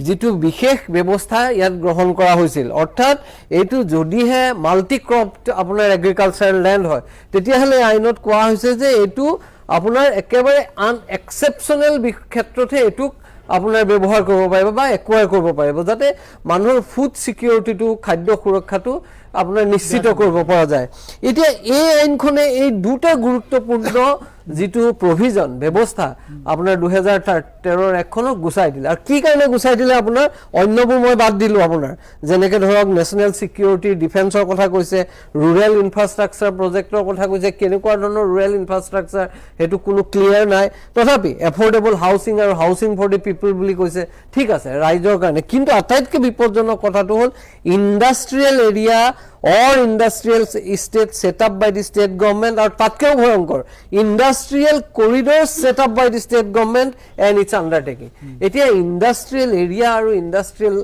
যিটো বিশেষ ব্যৱস্থা ইয়াত গ্ৰহণ কৰা হৈছিল অৰ্থাৎ এইটো যদিহে মাল্টি ক্ৰপ আপোনাৰ এগ্ৰিকালচাৰেল লেণ্ড হয় তেতিয়াহ'লে আইনত কোৱা হৈছে যে এইটো আপোনাৰ একেবাৰে আনএক্সেপশ্যনেল ক্ষেত্ৰতহে এইটোক আপোনাৰ ব্যৱহাৰ কৰিব পাৰিব বা একুৱায়াৰ কৰিব পাৰিব যাতে মানুহৰ ফুড সিকিউৰিটিটো খাদ্য সুৰক্ষাটো আপোনাৰ নিশ্চিত কৰিব পৰা যায় এতিয়া এই আইনখনে এই দুটা গুৰুত্বপূৰ্ণ যিটো প্ৰভিজন ব্যৱস্থা আপোনাৰ 2013ৰ একখনক গুচাই দিলে আৰু কি কাৰণে গুচাই দিলে আপোনাৰ অন্যবোৰ মই বাদ দিলো আপোনাৰ যেনেকৈ ধৰক নেশ্যনেল সিকিউৰিটি ডিফেন্সৰ কথা কৈছে ৰুৰেল ইনফ্ৰাষ্ট্ৰাকচাৰ প্ৰজেক্টৰ কথা কৈছে কেনেকুৱা ধৰণৰ ৰুৰেল ইনফ্ৰাষ্ট্ৰাকচাৰ সেইটো কোনো ক্লিয়াৰ নাই তথাপি এফৰ্ডেবল হাউচিং আৰু হাউচিং ফৰ দি পিপল বুলি কৈছে ঠিক আছে ৰাইজৰ কাৰণে কিন্তু আটাইতকৈ বিপদজনক কথাটো হ'ল industrial area or industrial estate set up by the state government or tatkeও ভয়ঙ্কর industrial corridors set up by the state government and its undertaking এতিয়া industrial area আৰু industrial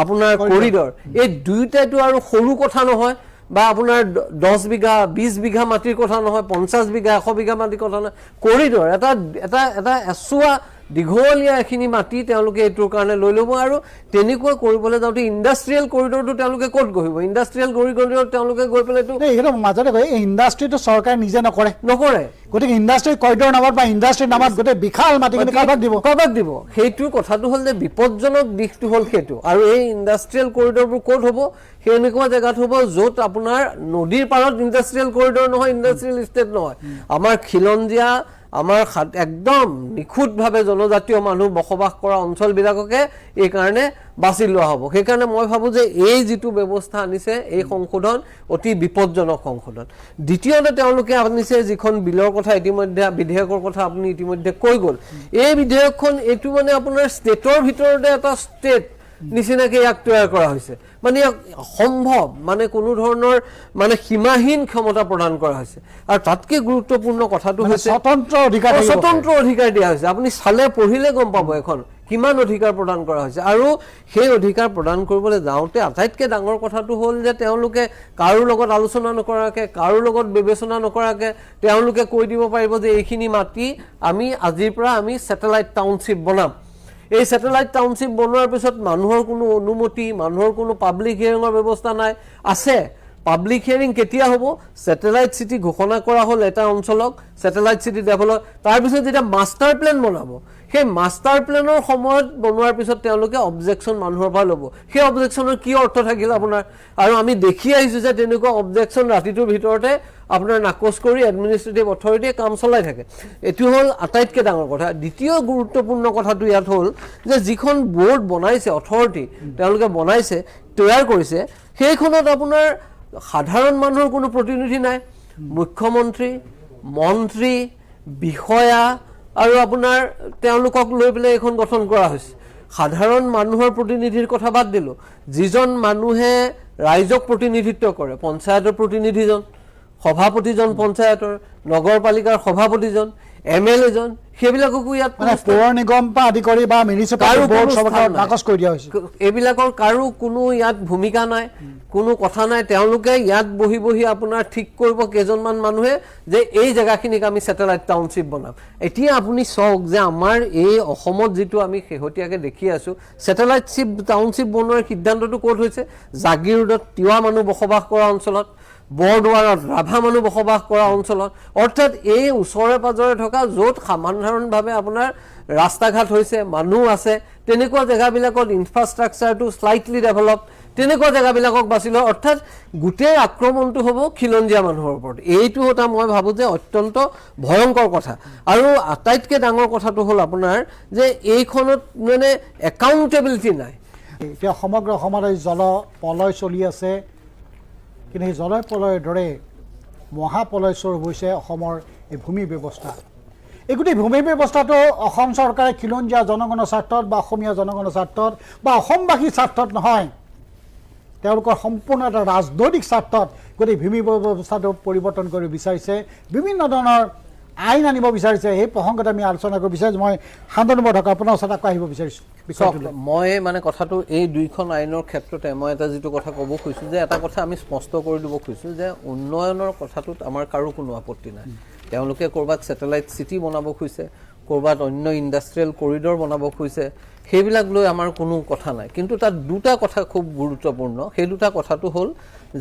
আপোনাৰ corridor এই দুইটাটো আৰু সৰু কথা নহয় বা আপোনাৰ 10 বিঘা 20 বিঘা মাটিৰ কথা নহয় 50 বিঘা 100 বিঘা মাটিৰ কথা নহয় কৰিডৰ এটা এছুৱা দীঘলীয়া এখিনি মাটি তেওঁলোকে এইটোৰ কাৰণে লৈ ল'ব আৰু তেনেকুৱা কৰিবলৈ যাওঁতে ইণ্ডাষ্ট্ৰিয়েল কৰিডৰটো তেওঁলোকে ক'ত গঢ়িব ইণ্ডাষ্ট্ৰিয়েল কৰিডৰ তেওঁলোকে গৈ পেলাইতো এইটো মাজতে কয় এই ইণ্ডাষ্ট্ৰিটো চৰকাৰে নিজে নকৰে গতিকে ইণ্ডাষ্ট্ৰি কৰিডৰ নামত বা ইণ্ডাষ্ট্ৰিৰ নামত গোটেই বিশাল মাটিখিনি কাৰোবাক দিব সেইটোৰ কথাটো হ'ল যে বিপদজনক দিশটো হ'ল সেইটো আৰু এই ইণ্ডাষ্ট্ৰিয়েল কৰিডৰবোৰ ক'ত হ'ব সেই এনেকুৱা জেগাত হ'ব য'ত আপোনাৰ নদীৰ পাৰত ইণ্ডাষ্ট্ৰিয়েল কৰিডৰ নহয় ইণ্ডাষ্ট্ৰিয়েল ষ্টেট নহয় আমাৰ খিলঞ্জীয়া আমাৰ একদম নিখুঁতভাৱে জনজাতীয় মানুহ বসবাস কৰা অঞ্চলবিলাককে এই কাৰণে বাছি লোৱা হ'ব সেইকাৰণে মই ভাবোঁ যে এই যিটো ব্যৱস্থা আনিছে এই সংশোধন অতি বিপদজনক সংশোধন দ্বিতীয়তে তেওঁলোকে আনিছে যিখন বিলৰ কথা ইতিমধ্যে বিধেয়কৰ কথা আপুনি ইতিমধ্যে কৈ গ'ল এই বিধেয়কখন এইটো মানে আপোনাৰ ষ্টেটৰ ভিতৰতে এটা ষ্টেট নিচিনাকৈ ইয়াক তৈয়াৰ কৰা হৈছে মানে সম্ভৱ মানে কোনো ধৰণৰ মানে সীমাহীন ক্ষমতা প্ৰদান কৰা হৈছে আৰু তাতকৈ গুৰুত্বপূৰ্ণ কথাটো হৈছে স্বতন্ত্ৰ অধিকাৰ দিয়া হৈছে আপুনি চালে পঢ়িলে গম পাব এখন কিমান অধিকাৰ প্ৰদান কৰা হৈছে আৰু সেই অধিকাৰ প্ৰদান কৰিবলৈ যাওঁতে আটাইতকৈ ডাঙৰ কথাটো হ'ল যে তেওঁলোকে কাৰো লগত আলোচনা নকৰাকৈ কাৰো লগত বিবেচনা নকৰাকৈ তেওঁলোকে কৈ দিব পাৰিব যে এইখিনি মাটি আমি আজিৰ পৰা আমি ছেটেলাইট টাউনশ্বিপ বনাম এই ছেটেলাইট টাউনশ্বিপ বনোৱাৰ পিছত মানুহৰ কোনো অনুমতি মানুহৰ কোনো পাব্লিক হিয়াৰিঙৰ ব্যৱস্থা নাই আছে পাব্লিক হিয়াৰিং কেতিয়া হ'ব ছেটেলাইট চিটি ঘোষণা কৰা হ'ল এটা অঞ্চলক ছেটেলাইট চিটি ডেভেলপ তাৰপিছত যেতিয়া মাষ্টাৰ প্লেন বনাব সেই মাষ্টাৰ প্লেনৰ সময়ত বনোৱাৰ পিছত তেওঁলোকে অবজেকশ্যন মানুহৰ পৰা ল'ব সেই অবজেকশ্যনৰ কি অৰ্থ থাকিল আপোনাৰ আৰু আমি দেখি আহিছোঁ যে তেনেকুৱা অবজেকশ্যন ৰাতিটোৰ ভিতৰতে আপোনাৰ নাকচ কৰি এডমিনিষ্ট্ৰেটিভ অথৰিটিয়ে কাম চলাই থাকে এইটো হ'ল আটাইতকৈ ডাঙৰ কথা দ্বিতীয় গুৰুত্বপূৰ্ণ কথাটো ইয়াত হ'ল যে যিখন বৰ্ড বনাইছে অথৰিটি তেওঁলোকে বনাইছে তৈয়াৰ কৰিছে সেইখনত আপোনাৰ সাধাৰণ মানুহৰ কোনো প্ৰতিনিধি নাই মুখ্যমন্ত্ৰী মন্ত্ৰী বিষয়া আৰু আপোনাৰ তেওঁলোকক লৈ পেলাই এখন গঠন কৰা হৈছে সাধাৰণ মানুহৰ প্ৰতিনিধিৰ কথা বাদ দিলোঁ, যিজন মানুহে ৰাইজক প্ৰতিনিধিত্ব কৰে, পঞ্চায়তৰ প্ৰতিনিধিজন, সভাপতিজন পঞ্চায়তৰ, নগৰপালিকাৰ সভাপতিজন, MLA জন, সেইবিলাককো ইয়াত মানে পৌৰ নিগম পৰা আদি কৰি বা মিউনিচিপালিটি বৰ্ড চবকে নাকচ কৰি দিয়া হৈছে। এইবিলাকৰ কাৰো কোনো ইয়াত ভূমিকা নাই, কোনো কথা নাই। তেওঁলোকে ইয়াত বহি বহি আপোনাৰ ঠিক কৰিব কেইজনমান মানুহে যে এই জেগাখিনিক আমি ছেটেলাইট টাউনশ্বিপ বনাম। এতিয়া আপুনি চাওক যে আমাৰ এই অসমত যিটো আমি শেহতীয়াকৈ দেখি আছোঁ, ছেটেলাইট টাউনশ্বিপ বনোৱাৰ সিদ্ধান্তটো ক'ত হৈছে? জাগিৰোডত তিৱা মানুহ বসবাস কৰা অঞ্চলত, বৰদোৱাৰত ৰাভা মানুহ বসবাস কৰা অঞ্চলত, অৰ্থাৎ এই ওচৰে পাজৰে থকা য'ত সাধাৰণভাৱে আপোনাৰ ৰাস্তা ঘাট হৈছে, মানুহ আছে, তেনেকুৱা জেগাবিলাকত ইনফ্ৰাষ্ট্ৰাকচাৰটো শ্লাইটলি ডেভেলপ, তেনেকুৱা জেগাবিলাকক বাছি লয়। অৰ্থাৎ গোটেই আক্ৰমণটো হ'ব খিলঞ্জীয়া মানুহৰ ওপৰত। এইটো এটা মই ভাবোঁ যে অত্যন্ত ভয়ংকৰ কথা। আৰু আটাইতকৈ ডাঙৰ কথাটো হ'ল আপোনাৰ যে এইখনত মানে একাউণ্টেবিলিটি নাই। এতিয়া সমগ্ৰ অসমত এই জলপলয় চলি আছে, কিন্তু সেই জলপলয়ৰ দৰে মহাপলয়স্বৰূপ হৈছে অসমৰ এই ভূমি ব্যৱস্থা। এই গোটেই ভূমি ব্যৱস্থাটো অসম চৰকাৰে খিলঞ্জীয়া জনগণৰ স্বাৰ্থত বা অসমীয়া জনগণৰ স্বাৰ্থত বা অসমবাসীৰ স্বাৰ্থত নহয়, তেওঁলোকৰ সম্পূৰ্ণ এটা ৰাজনৈতিক স্বাৰ্থত গোটেই ভূমি ব্যৱস্থাটো পৰিৱৰ্তন কৰিব বিচাৰিছে, বিভিন্ন ধৰণৰ আইন আনিব বিচাৰিছে। এই প্ৰসংগত আমি আলোচনা কৰিব বিচাৰিছোঁ। মই শান্তনু বৰঠাকুৰ আপোনাৰ ওচৰত আকৌ আহিব বিচাৰিছোঁ। মই মানে কথাটো এই দুইখন আইনৰ ক্ষেত্ৰতে মই এটা যিটো কথা ক'ব খুজিছোঁ যে এটা কথা আমি স্পষ্ট কৰি দিব খুজিছোঁ যে উন্নয়নৰ কথাটোত আমাৰ কাৰো কোনো আপত্তি নাই। তেওঁলোকে ক'ৰবাত ছেটেলাইট চিটি বনাব খুজিছে, ক'ৰবাত অন্য ইণ্ডাষ্ট্ৰিয়েল কৰিডৰ বনাব খুজিছে, সেইবিলাক লৈ আমাৰ কোনো কথা নাই। কিন্তু তাত দুটা কথা খুব গুৰুত্বপূৰ্ণ। সেই দুটা কথাটো হ'ল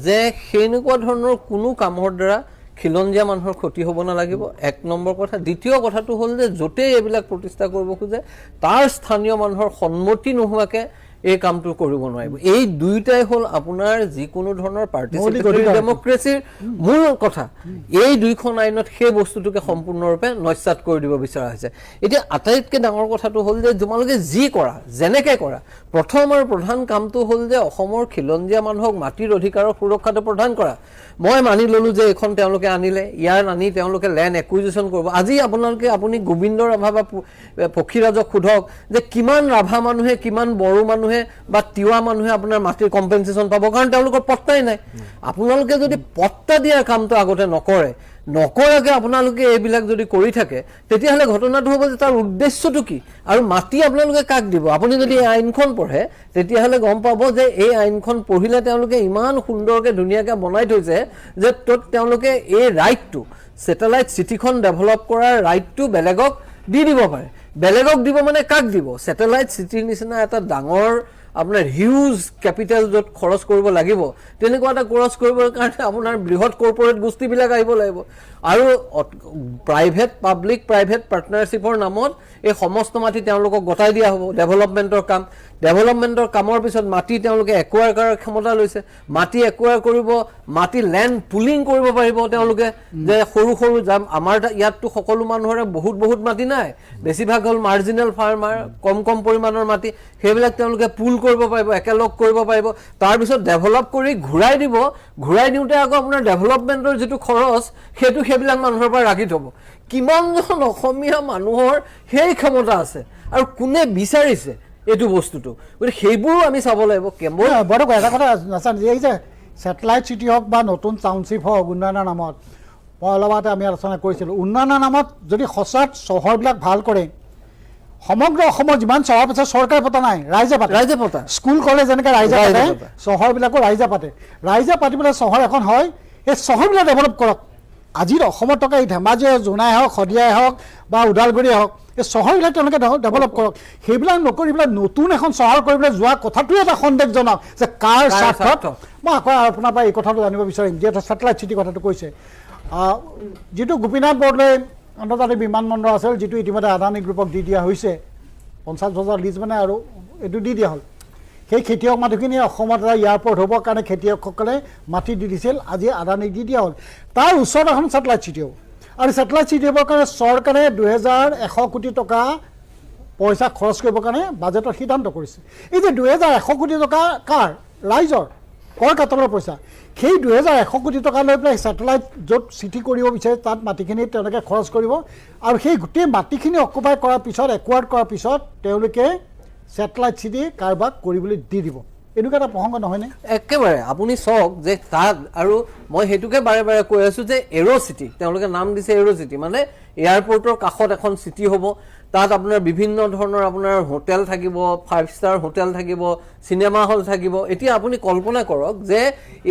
যে সেনেকুৱা ধৰণৰ কোনো কামৰ দ্বাৰা খিলঞ্জীয়া মানুহৰ ক্ষতি হ'ব নালাগিব, এক নম্বৰ কথা। দ্বিতীয় কথাটো হ'ল যে য'তেই এইবিলাক প্ৰতিষ্ঠা কৰিব খোজে তাৰ স্থানীয় মানুহৰ সন্মতি নোহোৱাকৈ এই কামটো কৰিব নোৱাৰিব। এই দুয়োটাই হ'ল আপোনাৰ যিকোনো ধৰণৰ পাৰ্টিচিপেটৰী ডেমক্ৰেচিৰ মূল কথা। এই দুইখন আইনত সেই বস্তুটোকে সম্পূৰ্ণৰূপে নস্যাৎ কৰি দিব বিচৰা হৈছে। এতিয়া আটাইতকৈ ডাঙৰ কথাটো হ'ল যে তোমালোকে যি কৰা, যেনেকৈ কৰা, প্ৰথম আৰু প্ৰধান কামটো হ'ল যে অসমৰ খিলঞ্জীয়া মানুহক মাটিৰ অধিকাৰৰ সুৰক্ষাটো প্ৰদান কৰা। মই মানি ল'লোঁ যে এইখন তেওঁলোকে আনিলে, ইয়াৰ আনি তেওঁলোকে লেণ্ড একুইজিশ্যন কৰিব। আজি আপুনি গোবিন্দ ৰাভা বা পক্ষীৰাজক সোধক যে কিমান ৰাভা মানুহে, কিমান বড়ো মানুহে বা তিৱা মানুহে আপোনাৰ মাটিৰ কম্পেনচেশ্যন পাব, কাৰণ তেওঁলোকৰ পট্টাই নাই। আপোনালোকে যদি পট্টা দিয়াৰ কামটো আগতে নকৰাকৈ আপোনালোকে এইবিলাক যদি কৰি থাকে, তেতিয়াহ'লে ঘটনাটো হ'ব যে তাৰ উদ্দেশ্যটো কি আৰু মাটি আপোনালোকে কাক দিব। আপুনি যদি এই আইনখন পঢ়ে তেতিয়াহ'লে গম পাব যে এই আইনখন পঢ়িলে তেওঁলোকে ইমান সুন্দৰকৈ ধুনীয়াকৈ বনাই থৈছে যে ত'ত তেওঁলোকে এই ৰাইটটো, ছেটেলাইট চিটিখন ডেভেলপ কৰাৰ ৰাইটটো বেলেগক দি দিব পাৰে। বেলেগক দিব মানে কাক দিব? ছেটেলাইট চিটিৰ নিচিনা এটা ডাঙৰ আপোনাৰ হিউজ কেপিটেল য'ত খৰচ কৰিব লাগিব, তেনেকুৱা এটা খৰচ কৰিবৰ কাৰণে আপোনাৰ বৃহৎ কৰ্পৰেট গোষ্ঠীবিলাক আহিব লাগিব। আৰু পাব্লিক প্ৰাইভেট পাৰ্টনাৰশ্বিপৰ নামত এই সমস্ত মাটি তেওঁলোকক গতাই দিয়া হ'ব। ডেভেলপমেণ্টৰ কামৰ পিছত মাটি তেওঁলোকে একুৱাৰ কৰাৰ ক্ষমতা লৈছে। মাটি একুৱাৰ কৰিব, মাটি লেণ্ড পুলিং কৰিব পাৰিব তেওঁলোকে। যে সৰু আমাৰ ইয়াততো সকলো মানুহৰে বহুত মাটি নাই, বেছিভাগ হ'ল মাৰ্জিনেল ফাৰ্মাৰ, কম পৰিমাণৰ মাটি, সেইবিলাক তেওঁলোকে পুল কৰিব পাৰিব, একেলগ কৰিব পাৰিব। তাৰপিছত ডেভেলপ কৰি ঘূৰাই দিব। ঘূৰাই দিওঁতে আকৌ আপোনাৰ ডেভেলপমেণ্টৰ যিটো খৰচ সেইটো সেইবিলাক মানুহৰ পৰা ৰাখি থ'ব। কিমানজন অসমীয়া মানুহৰ সেই ক্ষমতা আছে আৰু কোনে বিচাৰিছে এইটো বস্তুটো? গতিকে সেইবোৰো আমি চাব লাগিব। কেৱল বৰঠাকুৰ এটা কথা নাজানো, এই যে ছেটেলাইট চিটি হওক বা নতুন টাউনশ্বিপ হওক উন্নয়নৰ নামত, মই অলপ আগতে আমি আলোচনা কৰিছিলোঁ, উন্নয়নৰ নামত যদি সঁচাত চহৰবিলাক ভাল কৰে, সমগ্ৰ অসমৰ যিমান চহৰ আছে চৰকাৰে পতা নাই, ৰাইজে পাতে। স্কুল কলেজ যেনেকৈ ৰাইজে পাতে, চহৰবিলাকো ৰাইজে পাতে। ৰাইজে পাতি পেলাই চহৰ এখন হয়, এই চহৰবিলাক ডেভেলপ কৰক। আজিৰ অসমত থকা এই ধেমাজি জোনাই হওক, শদিয়াই হওক বা ওদালগুৰিয়ে হওক, এই চহৰবিলাক তেওঁলোকে ডেভেলপ কৰক। সেইবিলাক নকৰি পেলাই নতুন এখন চহৰ কৰিবলৈ যোৱা কথাটোৱে এটা সন্দেহজনক যে কাৰ স্বাৰ্থত। মই আকৌ আপোনাৰ পৰা এই কথাটো জানিব বিচাৰিম, যিহেতু ছেটেলাইট চিটি কথাটো কৈছে। যিটো গোপীনাথ বৰদলৈ আন্তৰ্জাতিক বিমানবন্দৰ আছিল, যিটো ইতিমধ্যে আদানী গ্ৰুপক দি দিয়া হৈছে, 50,000 লিজ মানে আৰু এইটো দি দিয়া হ'ল। সেই খেতিয়ক মানুহখিনিয়ে অসমত এটা এয়াৰপৰ্ট হ'বৰ কাৰণে খেতিয়কসকলে মাটি দি দিছিল, আজি আদানীক দি দিয়া হ'ল। তাৰ ওচৰত এখন ছেটেলাইট চিটি হ'ব, আৰু ছেটেলাইট চিটি হ'বৰ কাৰণে চৰকাৰে 2100 কোটি টকা পইচা খৰচ কৰিবৰ কাৰণে বাজেটৰ সিদ্ধান্ত কৰিছে। এই যে 2100 কোটি টকা কাৰ? ৰাইজৰ কৰ কাটলৰ পইচা। সেই 2100 কোটি টকা লৈ পেলাই ছেটেলাইট য'ত চিটি কৰিব বিচাৰে তাত মাটিখিনি তেওঁলোকে খৰচ কৰিব, আৰু সেই গোটেই মাটিখিনি অকুপাই কৰাৰ পিছত, একুৱাৰ্ড কৰাৰ পিছত তেওঁলোকে ছেটেলাইট চিটি কাৰোবাক কৰিবলৈ দি দিব এনেকুৱা এটা প্ৰসংগ নহয়নে একেবাৰে আপুনি চাওক যে তাত আৰু মই সেইটোকে বাৰে বাৰে কৈ আছোঁ যে এৰ' চিটি তেওঁলোকে নাম দিছে এৰ' চিটি মানে এয়াৰপৰ্টৰ কাষত এখন চিটি হ'ব তাত আপোনাৰ বিভিন্ন ধৰণৰ আপোনাৰ হোটেল থাকিব 5 ষ্টাৰ হোটেল থাকিব চিনেমা হল থাকিব এতিয়া আপুনি কল্পনা কৰক যে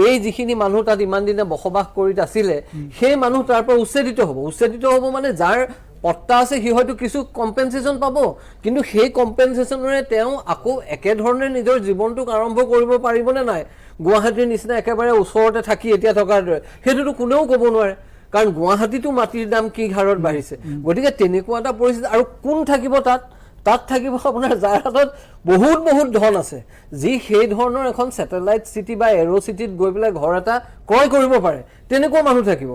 এই যিখিনি মানুহ তাত ইমান দিনে বসবাস কৰি আছিলে সেই মানুহ তাৰ পৰা উচ্ছেদিত হ'ব মানে যাৰ পট্টা আছে সি হয়তো কিছু কম্পেনচেশ্যন পাব কিন্তু সেই কম্পেনচেশ্যনৰে তেওঁ আকৌ একেধৰণে নিজৰ জীৱনটোক আৰম্ভ কৰিব পাৰিবনে নাই গুৱাহাটীৰ নিচিনা একেবাৰে ওচৰতে থাকি এতিয়া থকাৰ দৰে সেইটোতো কোনেও ক'ব নোৱাৰে কাৰণ গুৱাহাটীতো মাটিৰ দাম কি হাৰত বাঢ়িছে গতিকে তেনেকুৱা এটা পৰিস্থিতি আৰু কোন থাকিব তাত থাকিব আপোনাৰ যাৰ হাতত বহুত ধন আছে যি সেই ধৰণৰ এখন ছেটেলাইট চিটি বা এৰ' চিটিত গৈ পেলাই ঘৰ এটা ক্ৰয় কৰিব পাৰে তেনেকুৱা মানুহ থাকিব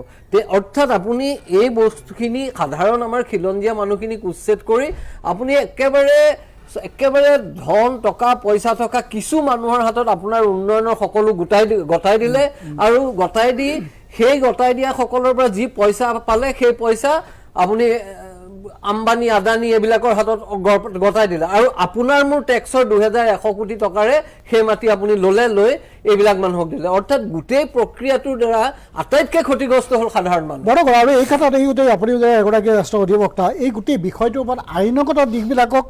অৰ্থাৎ আপুনি এই বস্তুখিনি সাধাৰণ আমাৰ খিলঞ্জীয়া মানুহখিনিক উচ্ছেদ কৰি আপুনি একেবাৰে ধন টকা পইচা থকা কিছু মানুহৰ হাতত আপোনাৰ উন্নয়নৰ সকলো গতাই দিলে আৰু গতাই দি সেই গতাই দিয়া সকলৰ পৰা যি পইচা পালে সেই পইচা আপুনি আম্বানী আদানী এইবিলাকৰ হাতত গতাই দিলে আৰু আপোনাৰ মোৰ টেক্সৰ 2100 কোটি টকাৰে সেই মাটি আপুনি লৈ এইবিলাক মানুহক দিলে অৰ্থাৎ গোটেই প্ৰক্ৰিয়াটোৰ দ্বাৰা আটাইতকৈ ক্ষতিগ্ৰস্ত হ'ল সাধাৰণ মানুহ বৰগড় আৰু এই ক্ষেত্ৰত আপুনি যে এগৰাকী ৰাষ্ট্ৰ অধিবক্তা এই গোটেই বিষয়টোৰ ওপৰত আইনগত দিশবিলাকক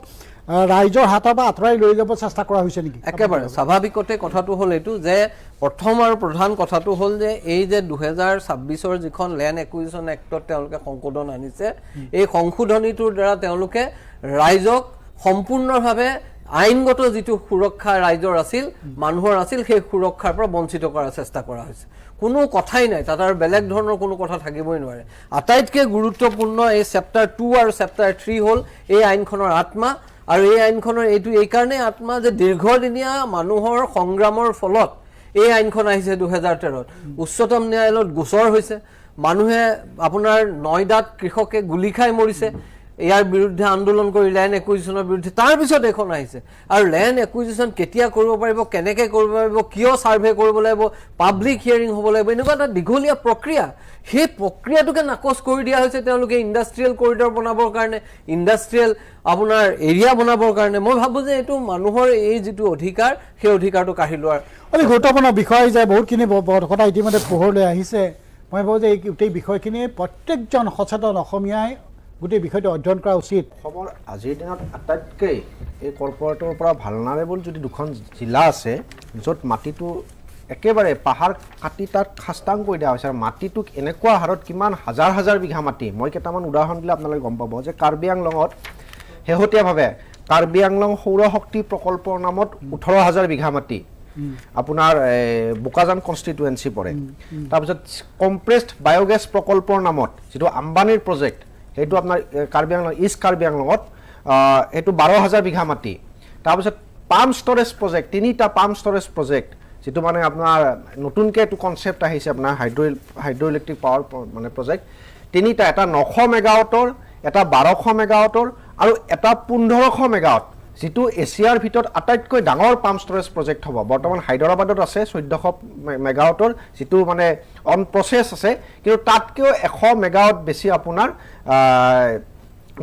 ৰাইজৰ হাতৰ পৰা আঁতৰাই লৈ যাব চেষ্টা কৰা হৈছে নেকি একেবাৰে স্বাভাৱিকতে কথাটো হ'ল এইটো যে প্ৰথম আৰু প্ৰধান কথাটো হ'ল যে এই যে 2026 যিখন লেণ্ড একুইজিশ্যন এক্টত তেওঁলোকে সংশোধন আনিছে এই সংশোধনীটোৰ দ্বাৰা তেওঁলোকে ৰাইজক সম্পূৰ্ণভাৱে আইনগত যিটো সুৰক্ষা ৰাইজৰ আছিল মানুহৰ আছিল সেই সুৰক্ষাৰ পৰা বঞ্চিত কৰাৰ চেষ্টা কৰা হৈছে কোনো কথাই নাই তাত আৰু বেলেগ ধৰণৰ কোনো কথা থাকিবই নোৱাৰে আটাইতকৈ গুৰুত্বপূৰ্ণ এই চেপ্টাৰ 2 আৰু চেপ্টাৰ 3 হ'ল এই আইনখনৰ আত্মা আৰু এই আইনখনৰ এইটো এইকাৰণে আত্মা যে দীৰ্ঘদিনীয়া মানুহৰ সংগ্ৰামৰ ফলত এই আইনখন আহিছে 2013ত উচ্চতম ন্যায়ালয়ত গোচৰ হৈছে মানুহে আপোনাৰ নয়দাত কৃষকে গুলি খাই মৰিছে ইয়াৰ বিৰুদ্ধে আন্দোলন কৰি লেণ্ড একুইজিশ্যনৰ বিৰুদ্ধে তাৰপিছত এখন আহিছে আৰু লেণ্ড একুইজিশ্যন কেতিয়া কৰিব পাৰিব কেনেকৈ কৰিব পাৰিব কিয় ছাৰ্ভে কৰিব লাগিব পাব্লিক হিয়াৰিং হ'ব লাগিব এনেকুৱা এটা দীঘলীয়া প্ৰক্ৰিয়া সেই প্ৰক্ৰিয়াটোকে নাকচ কৰি দিয়া হৈছে তেওঁলোকে ইণ্ডাষ্ট্ৰিয়েল কৰিডৰ বনাবৰ কাৰণে ইণ্ডাষ্ট্ৰিয়েল আপোনাৰ এৰিয়া বনাবৰ কাৰণে মই ভাবোঁ যে এইটো মানুহৰ এই যিটো অধিকাৰ সেই অধিকাৰটো কাঢ়ি লোৱাৰ অতি গুৰুত্বপূৰ্ণ বিষয় যে বহুতখিনি কথা ইতিমধ্যে পোহৰলৈ আহিছে মই ভাবোঁ যে এই গোটেই বিষয়খিনি প্ৰত্যেকজন সচেতন অসমীয়াই গোটেই বিষয়টো অধ্যয়ন কৰা উচিত অসমৰ আজিৰ দিনত আটাইতকৈ এই কৰ্পৰেটৰ পৰা ভালনাৰেবল যদি দুখন জিলা আছে য'ত মাটিটো একেবাৰে পাহাৰ কাটি তাত খাস্তাং কৰি দিয়া হৈছে আৰু মাটিটোক এনেকুৱা হাৰত কিমান হাজাৰ বিঘা মাটি মই কেইটামান উদাহৰণ দিলে আপোনালোকে গম পাব যে কাৰ্বি আংলঙত শেহতীয়াভাৱে কাৰ্বি আংলং সৌৰশক্তি প্ৰকল্পৰ নামত 18,000 বিঘা মাটি আপোনাৰ বোকাজান কনষ্টিটুৱেঞ্চি পৰে তাৰপিছত কম্প্ৰেছড বায়'গেছ প্ৰকল্পৰ নামত যিটো আম্বানীৰ প্ৰজেক্ট সেইটো আপোনাৰ কাৰ্বি আংলং ইষ্ট কাৰ্বি আংলঙত সেইটো 12,000 বিঘা মাটি তাৰপিছত পাম্প ষ্ট'ৰেজ প্ৰজেক্ট 3টা পাম্প ষ্ট'ৰেজ প্ৰজেক্ট যিটো মানে আপোনাৰ নতুনকৈ এইটো কনচেপ্ট আহিছে আপোনাৰ হাইড্ৰ' ইলেক্ট্ৰিক পাৱাৰ মানে প্ৰজেক্ট 3টা এটা 900 মেগাৱাটৰ এটা 1200 মেগাৱাটৰ আৰু এটা 1500 মেগাৱাট যিটো এছিয়াৰ ভিতৰত আটাইতকৈ ডাঙৰ পাম্প ষ্ট'ৰেজ প্ৰজেক্ট হ'ব বৰ্তমান হায়দৰাবাদত আছে 1400 মেগাৱাটৰ যিটো মানে অন প্ৰচেছ আছে কিন্তু তাতকৈও 100 মেগাৱাট বেছি আপোনাৰ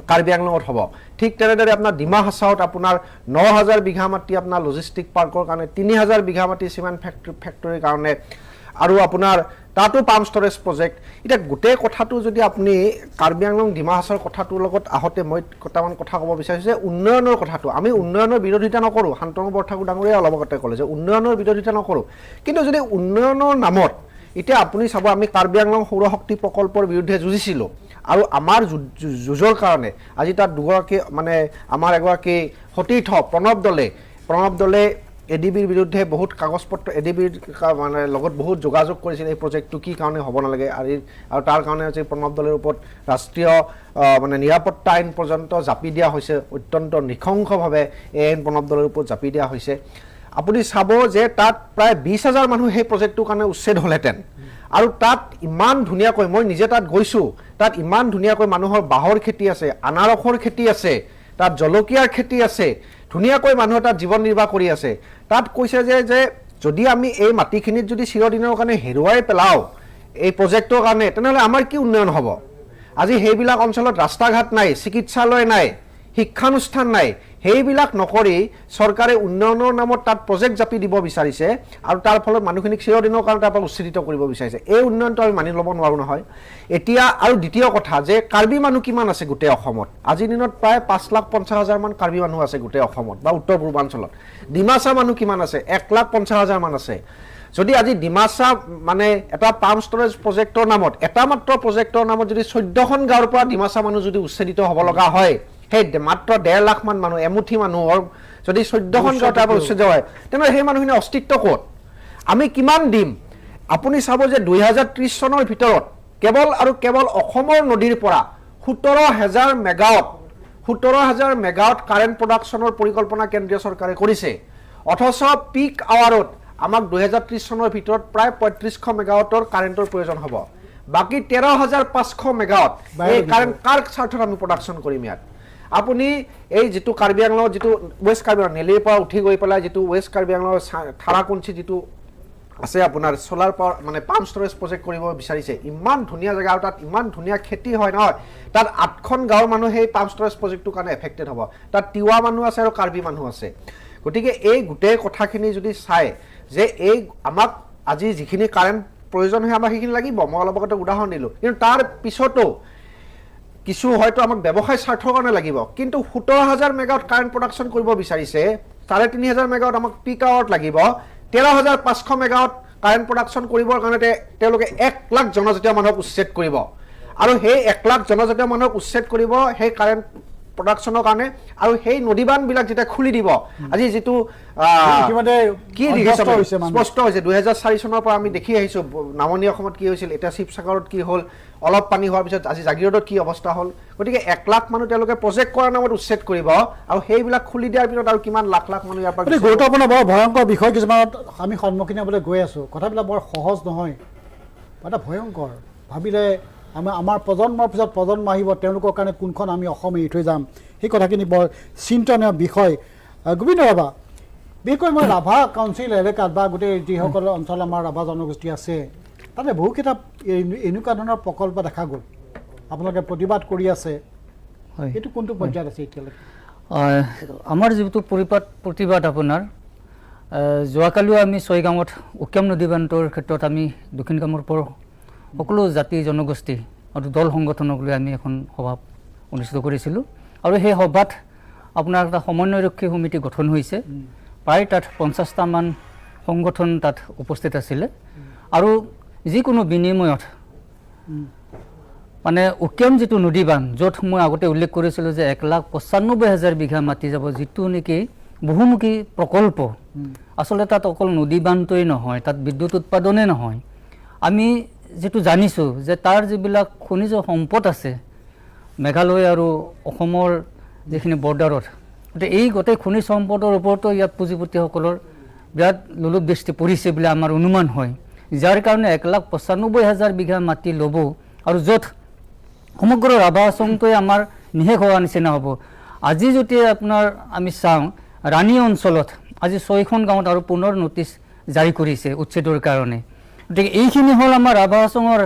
কাৰ্বি আংলঙত হ'ব ঠিক তেনেদৰে আপোনাৰ ডিমা হাছাওত আপোনাৰ 9,000 বিঘা মাটি আপোনাৰ লজিষ্টিক পাৰ্কৰ কাৰণে 3,000 বিঘা মাটি চিমেণ্ট ফেক্টৰীৰ কাৰণে আৰু আপোনাৰ তাতো পাম্প ষ্ট'ৰেজ প্ৰজেক্ট এতিয়া গোটেই কথাটো যদি আপুনি কাৰ্বি আংলং ডিমা হাছাওৰ কথাটোৰ লগত আহোঁতে মই কেইটামান কথা ক'ব বিচাৰিছোঁ যে উন্নয়নৰ কথাটো আমি উন্নয়নৰ বিৰোধিতা নকৰোঁ শান্তনু বৰঠাকুৰ ডাঙৰীয়াই অলপ আগতে ক'লে যে উন্নয়নৰ বিৰোধিতা নকৰোঁ কিন্তু যদি উন্নয়নৰ নামত এতিয়া আপুনি চাব আমি কাৰ্বি আংলং সৌৰশক্তি প্ৰকল্পৰ বিৰুদ্ধে যুঁজিছিলোঁ আৰু আমাৰ যুঁজৰ কাৰণে আজি তাত দুগৰাকী মানে আমাৰ এগৰাকী সতীৰ্থ প্ৰণৱ দলে এডিবিৰ বিৰুদ্ধে বহুত কাগজ পত্ৰ এডিবিৰ মানে লগত বহুত যোগাযোগ কৰিছিল এই প্ৰজেক্টটো কি কাৰণে হ'ব নালাগে আৰু তাৰ কাৰণে যে প্ৰণৱ দলেৰ ওপৰত ৰাষ্ট্ৰীয় মানে নিৰাপত্তা আইন পৰ্যন্ত জাপি দিয়া হৈছে অত্যন্ত নৃশংসভাৱে এই আইন প্ৰণৱ দলেৰ ওপৰত জাপি দিয়া হৈছে আপুনি চাব যে তাত প্ৰায় 20,000 মানুহ সেই প্ৰজেক্টটোৰ কাৰণে উচ্ছেদ হ'লহেঁতেন আৰু তাত ইমান ধুনীয়াকৈ মই নিজে তাত গৈছোঁ তাত ইমান ধুনীয়াকৈ মানুহৰ বাঁহৰ খেতি আছে আনাৰসৰ খেতি আছে তাত জলকীয়াৰ খেতি আছে ধুনীয়াকৈ মানুহে তাত জীৱন নিৰ্বাহ কৰি আছে তাত কৈছে যে যদি আমি এই মাটিখিনিত যদি চিৰদিনৰ কাৰণে হেৰুৱাই পেলাওঁ এই প্ৰজেক্টৰ কাৰণে তেনেহ'লে আমাৰ কি উন্নয়ন হ'ব আজি সেইবিলাক অঞ্চলত ৰাস্তা ঘাট নাই চিকিৎসালয় নাই শিক্ষানুষ্ঠান নাই সেইবিলাক নকৰি চৰকাৰে উন্নয়নৰ নামত তাত প্ৰজেক্ট জাপি দিব বিচাৰিছে আৰু তাৰ ফলত মানুহখিনিক চিৰদিনৰ কাৰণে তাৰ পৰা উচ্ছেদিত কৰিব বিচাৰিছে। এই উন্নয়নটো আমি মানি ল'ব নোৱাৰোঁ নহয়। এতিয়া আৰু দ্বিতীয় কথা যে কাৰ্বি মানুহ কিমান আছে গোটেই অসমত? আজিৰ দিনত প্ৰায় 5,50,000 মান কাৰ্বি মানুহ আছে গোটেই অসমত বা উত্তৰ পূৰ্বাঞ্চলত। ডিমাচা মানুহ কিমান আছে? 1,50,000 মান আছে। যদি আজি ডিমাচা মানে এটা পাম্প ষ্টৰেজ প্ৰজেক্টৰ নামত, এটা মাত্ৰ প্ৰজেক্টৰ নামত যদি 14খন গাঁৱৰ পৰা ডিমাচা মানুহ যদি উচ্ছেদিত হ'ব লগা হয়, সেই মাত্ৰ 1.5 লাখ মান মানুহ, এমুঠি মানুহৰ যদি 14খন গাঁৱৰ তাৰ পৰা উচ্ছেদিত হয়, তেনেহ'লে সেই মানুহখিনিৰ অস্তিত্ব ক'ত? আমি কিমান দিম? আপুনি চাব যে 2030 চনৰ ভিতৰত কেৱল আৰু কেৱল অসমৰ নদীৰ পৰা 17,000 মেগাৱাট কাৰেণ্ট প্ৰডাকশ্যনৰ পৰিকল্পনা কেন্দ্ৰীয় চৰকাৰে কৰিছে। অথচ পিক আৱাৰত আমাক 2030 চনৰ ভিতৰত প্ৰায় 3500 মেগাৱাটৰ কাৰেণ্টৰ প্ৰয়োজন হ'ব। বাকী 13,500 মেগাৱাট এই কাৰেণ্ট কাৰ স্বাৰ্থত আমি প্ৰডাকশ্যন কৰিম ইয়াত? আপুনি এই যিটো কাৰ্বি আংলঙৰ যিটো ৱেষ্ট কাৰ্বি আংলং নেলিৰ পৰা উঠি গৈ পেলাই যিটো ৱেষ্ট কাৰ্বি আংলঙৰ থাৰাকুঞ্চি যিটো আছে আপোনাৰ চ'লাৰ পাৱাৰ মানে পাম্প ষ্টৰেজ প্ৰজেক্ট কৰিব বিচাৰিছে, ইমান ধুনীয়া জেগা আৰু তাত ইমান ধুনীয়া খেতি হয় নহয়, তাত 8খন গাঁৱৰ মানুহ সেই পাম্প ষ্টৰেজ প্ৰজেক্টটোৰ কাৰণে এফেক্টেড হ'ব। তাত তিৱা মানুহ আছে আৰু কাৰ্বি মানুহ আছে। গতিকে এই গোটেই কথাখিনি যদি চাই যে এই আমাক আজি যিখিনি কাৰেণ্ট প্ৰয়োজন হয় আমাক সেইখিনি লাগিব, মই অলপ আগতে উদাহৰণ দিলোঁ, কিন্তু তাৰ পিছতো কিছু হয়তো আমাক ব্যৱসায় স্বাৰ্থৰ কাৰণে লাগিব। কিন্তু 17,000 মেগাৱাট কাৰেণ্ট প্ৰডাকশ্যন কৰিব বিচাৰিছে, 3,500 মেগাৱাট আমাক পিক আৱাৰত লাগিব, 13,500 মেগাৱাট কাৰেণ্ট প্ৰডাকশ্যন কৰিবৰ কাৰণে তেওঁলোকে 1 লাখ জনজাতীয় মানুহক উচ্ছেদ কৰিব। আৰু সেই 1 লাখ জনজাতীয় মানুহক উচ্ছেদ কৰিব সেই কাৰেণ্ট প্ৰডাকশ্যনৰ কাৰণে। আৰু সেই নদীবান্ধবিলাক যেতিয়া খুলি দিব, আজি যিটো কি স্পষ্ট হৈছে 2004 চনৰ পৰা আমি দেখি আহিছোঁ নামনি অসমত কি হৈছিল, এতিয়া শিৱসাগৰত কি হ'ল, অলপ পানী হোৱাৰ পিছত আজি জাগিৰোডত কি অৱস্থা হ'ল। গতিকে 1 লাখ মানুহ তেওঁলোকে প্ৰজেক্ট কৰাৰ নামত উচ্ছেদ কৰিব আৰু সেইবিলাক খুলি দিয়াৰ পিছত আৰু কিমান লাখ লাখ মানুহ ইয়াৰ পৰা গুৰুত্বপূৰ্ণ বৰ ভয়ংকৰ বিষয় কিছুমানত আমি সন্মুখীন হ'বলৈ গৈ আছোঁ। কথাবিলাক বৰ সহজ নহয়, এটা ভয়ংকৰ। ভাবিলে আমাৰ প্ৰজন্মৰ পিছত প্ৰজন্ম আহিব, তেওঁলোকৰ কাৰণে কোনখন আমি অসম এৰি থৈ যাম, সেই কথাখিনি বৰ চিন্তনীয় বিষয়। গোবিন্দ ৰাভা, বিশেষকৈ মই ৰাভা কাউন্সিল এলেকাত বা গোটেই যিসকল অঞ্চল আমাৰ ৰাভা জনগোষ্ঠী আছে, তাতে বহুকেইটা এনেকুৱা ধৰণৰ প্ৰকল্প দেখা গ'ল, আপোনালোকে প্ৰতিবাদ কৰি আছে, এইটো কোনটো পৰ্যায়ত আছে এতিয়ালৈকে? আমাৰ যিটো প্ৰতিবাদ আপোনাৰ যোৱাকালিও আমি 6 গাঁৱত উকিয়াম নদী বান্ধৰ ক্ষেত্ৰত আমি দক্ষিণ কামৰূপৰ সকলো জাতি জনগোষ্ঠী আৰু দল সংগঠনক লৈ আমি এখন সভা অনুষ্ঠিত কৰিছিলোঁ। আৰু সেই সভাত আপোনাৰ এটা সমন্বয়ৰক্ষী সমিতি গঠন হৈছে, প্ৰায় তাত 50টা মান সংগঠন তাত উপস্থিত আছিলে। আৰু যিকোনো বিনিময়ত মানে উকিয়াম যিটো নদী বান্ধ, য'ত মই আগতে উল্লেখ কৰিছিলোঁ যে 1,95,000 বিঘা মাটি যাব, যিটো নেকি বহুমুখী প্ৰকল্প। আচলতে তাত অকল নদী বান্ধটোৱেই নহয়, তাত বিদ্যুৎ উৎপাদনেই নহয়, আমি যিটো জানিছোঁ যে তাৰ যিবিলাক খনিজ সম্পদ আছে মেঘালয় আৰু অসমৰ যিখিনি বৰ্ডাৰত, গতিকে এই গোটেই খনিজ সম্পদৰ ওপৰতো ইয়াত পুঁজিপতিসকলৰ বিৰাট লোলুপ দৃষ্টি পৰিছে বুলি আমাৰ অনুমান হয়, যাৰ কাৰণে 1,95,000 বিঘা মাটি ল'ব আৰু য'ত সমগ্ৰ ৰাভা অঞ্চলটোৱে আমাৰ নিশেষ হোৱাৰ নিচিনা হ'ব। আজি যদি আপোনাৰ আমি চাওঁ ৰাণী অঞ্চলত আজি 6খন গাঁৱত আৰু পুনৰ নটিচ জাৰি কৰিছে উচ্ছেদৰ কাৰণে। গতিকে এইখিনি হ'ল আমাৰ ৰাভা অঞ্চলৰ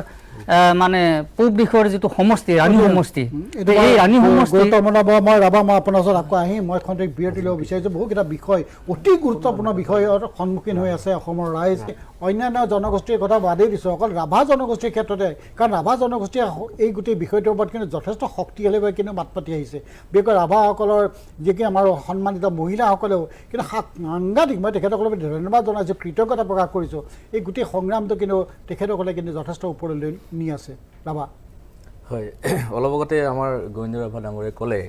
মানে পূব দিশৰ যিটো সমষ্টি, ৰাণী সমষ্টি। এই ৰাণী সমষ্টি মই ৰাভা, মই আপোনাৰ ওচৰত আকৌ আহিম, মই খন্তেক বিৰতি ল'ব বিচাৰিছোঁ। বহুকেইটা বিষয়, অতি গুৰুত্বপূৰ্ণ বিষয়ৰ সন্মুখীন হৈ আছে অসমৰ ৰাইজ। অন্যান্য জনগোষ্ঠীৰ কথা বাদেই দিছোঁ, অকল ৰাভা জনগোষ্ঠীৰ ক্ষেত্ৰতে, কাৰণ ৰাভা জনগোষ্ঠীয়ে এই গোটেই বিষয়টোৰ ওপৰত কিন্তু যথেষ্ট শক্তিশালীভাৱে কিন্তু মাত পাতি আহিছে। বিশেষকৈ ৰাভাসকলৰ যিখিনি আমাৰ সন্মানিত মহিলাসকলেও কিন্তু সাংঘাতিক, মই তেখেতসকলক ধন্যবাদ জনাইছোঁ, কৃতজ্ঞতা প্ৰকাশ কৰিছোঁ। এই গোটেই সংগ্ৰামটো কিন্তু তেখেতসকলে কিন্তু যথেষ্ট ওপৰলৈ নি আছে। ৰাভা, হয়, অলপ আগতে আমাৰ গোবিন্দ ৰাভা ডাঙৰীয়াই ক'লে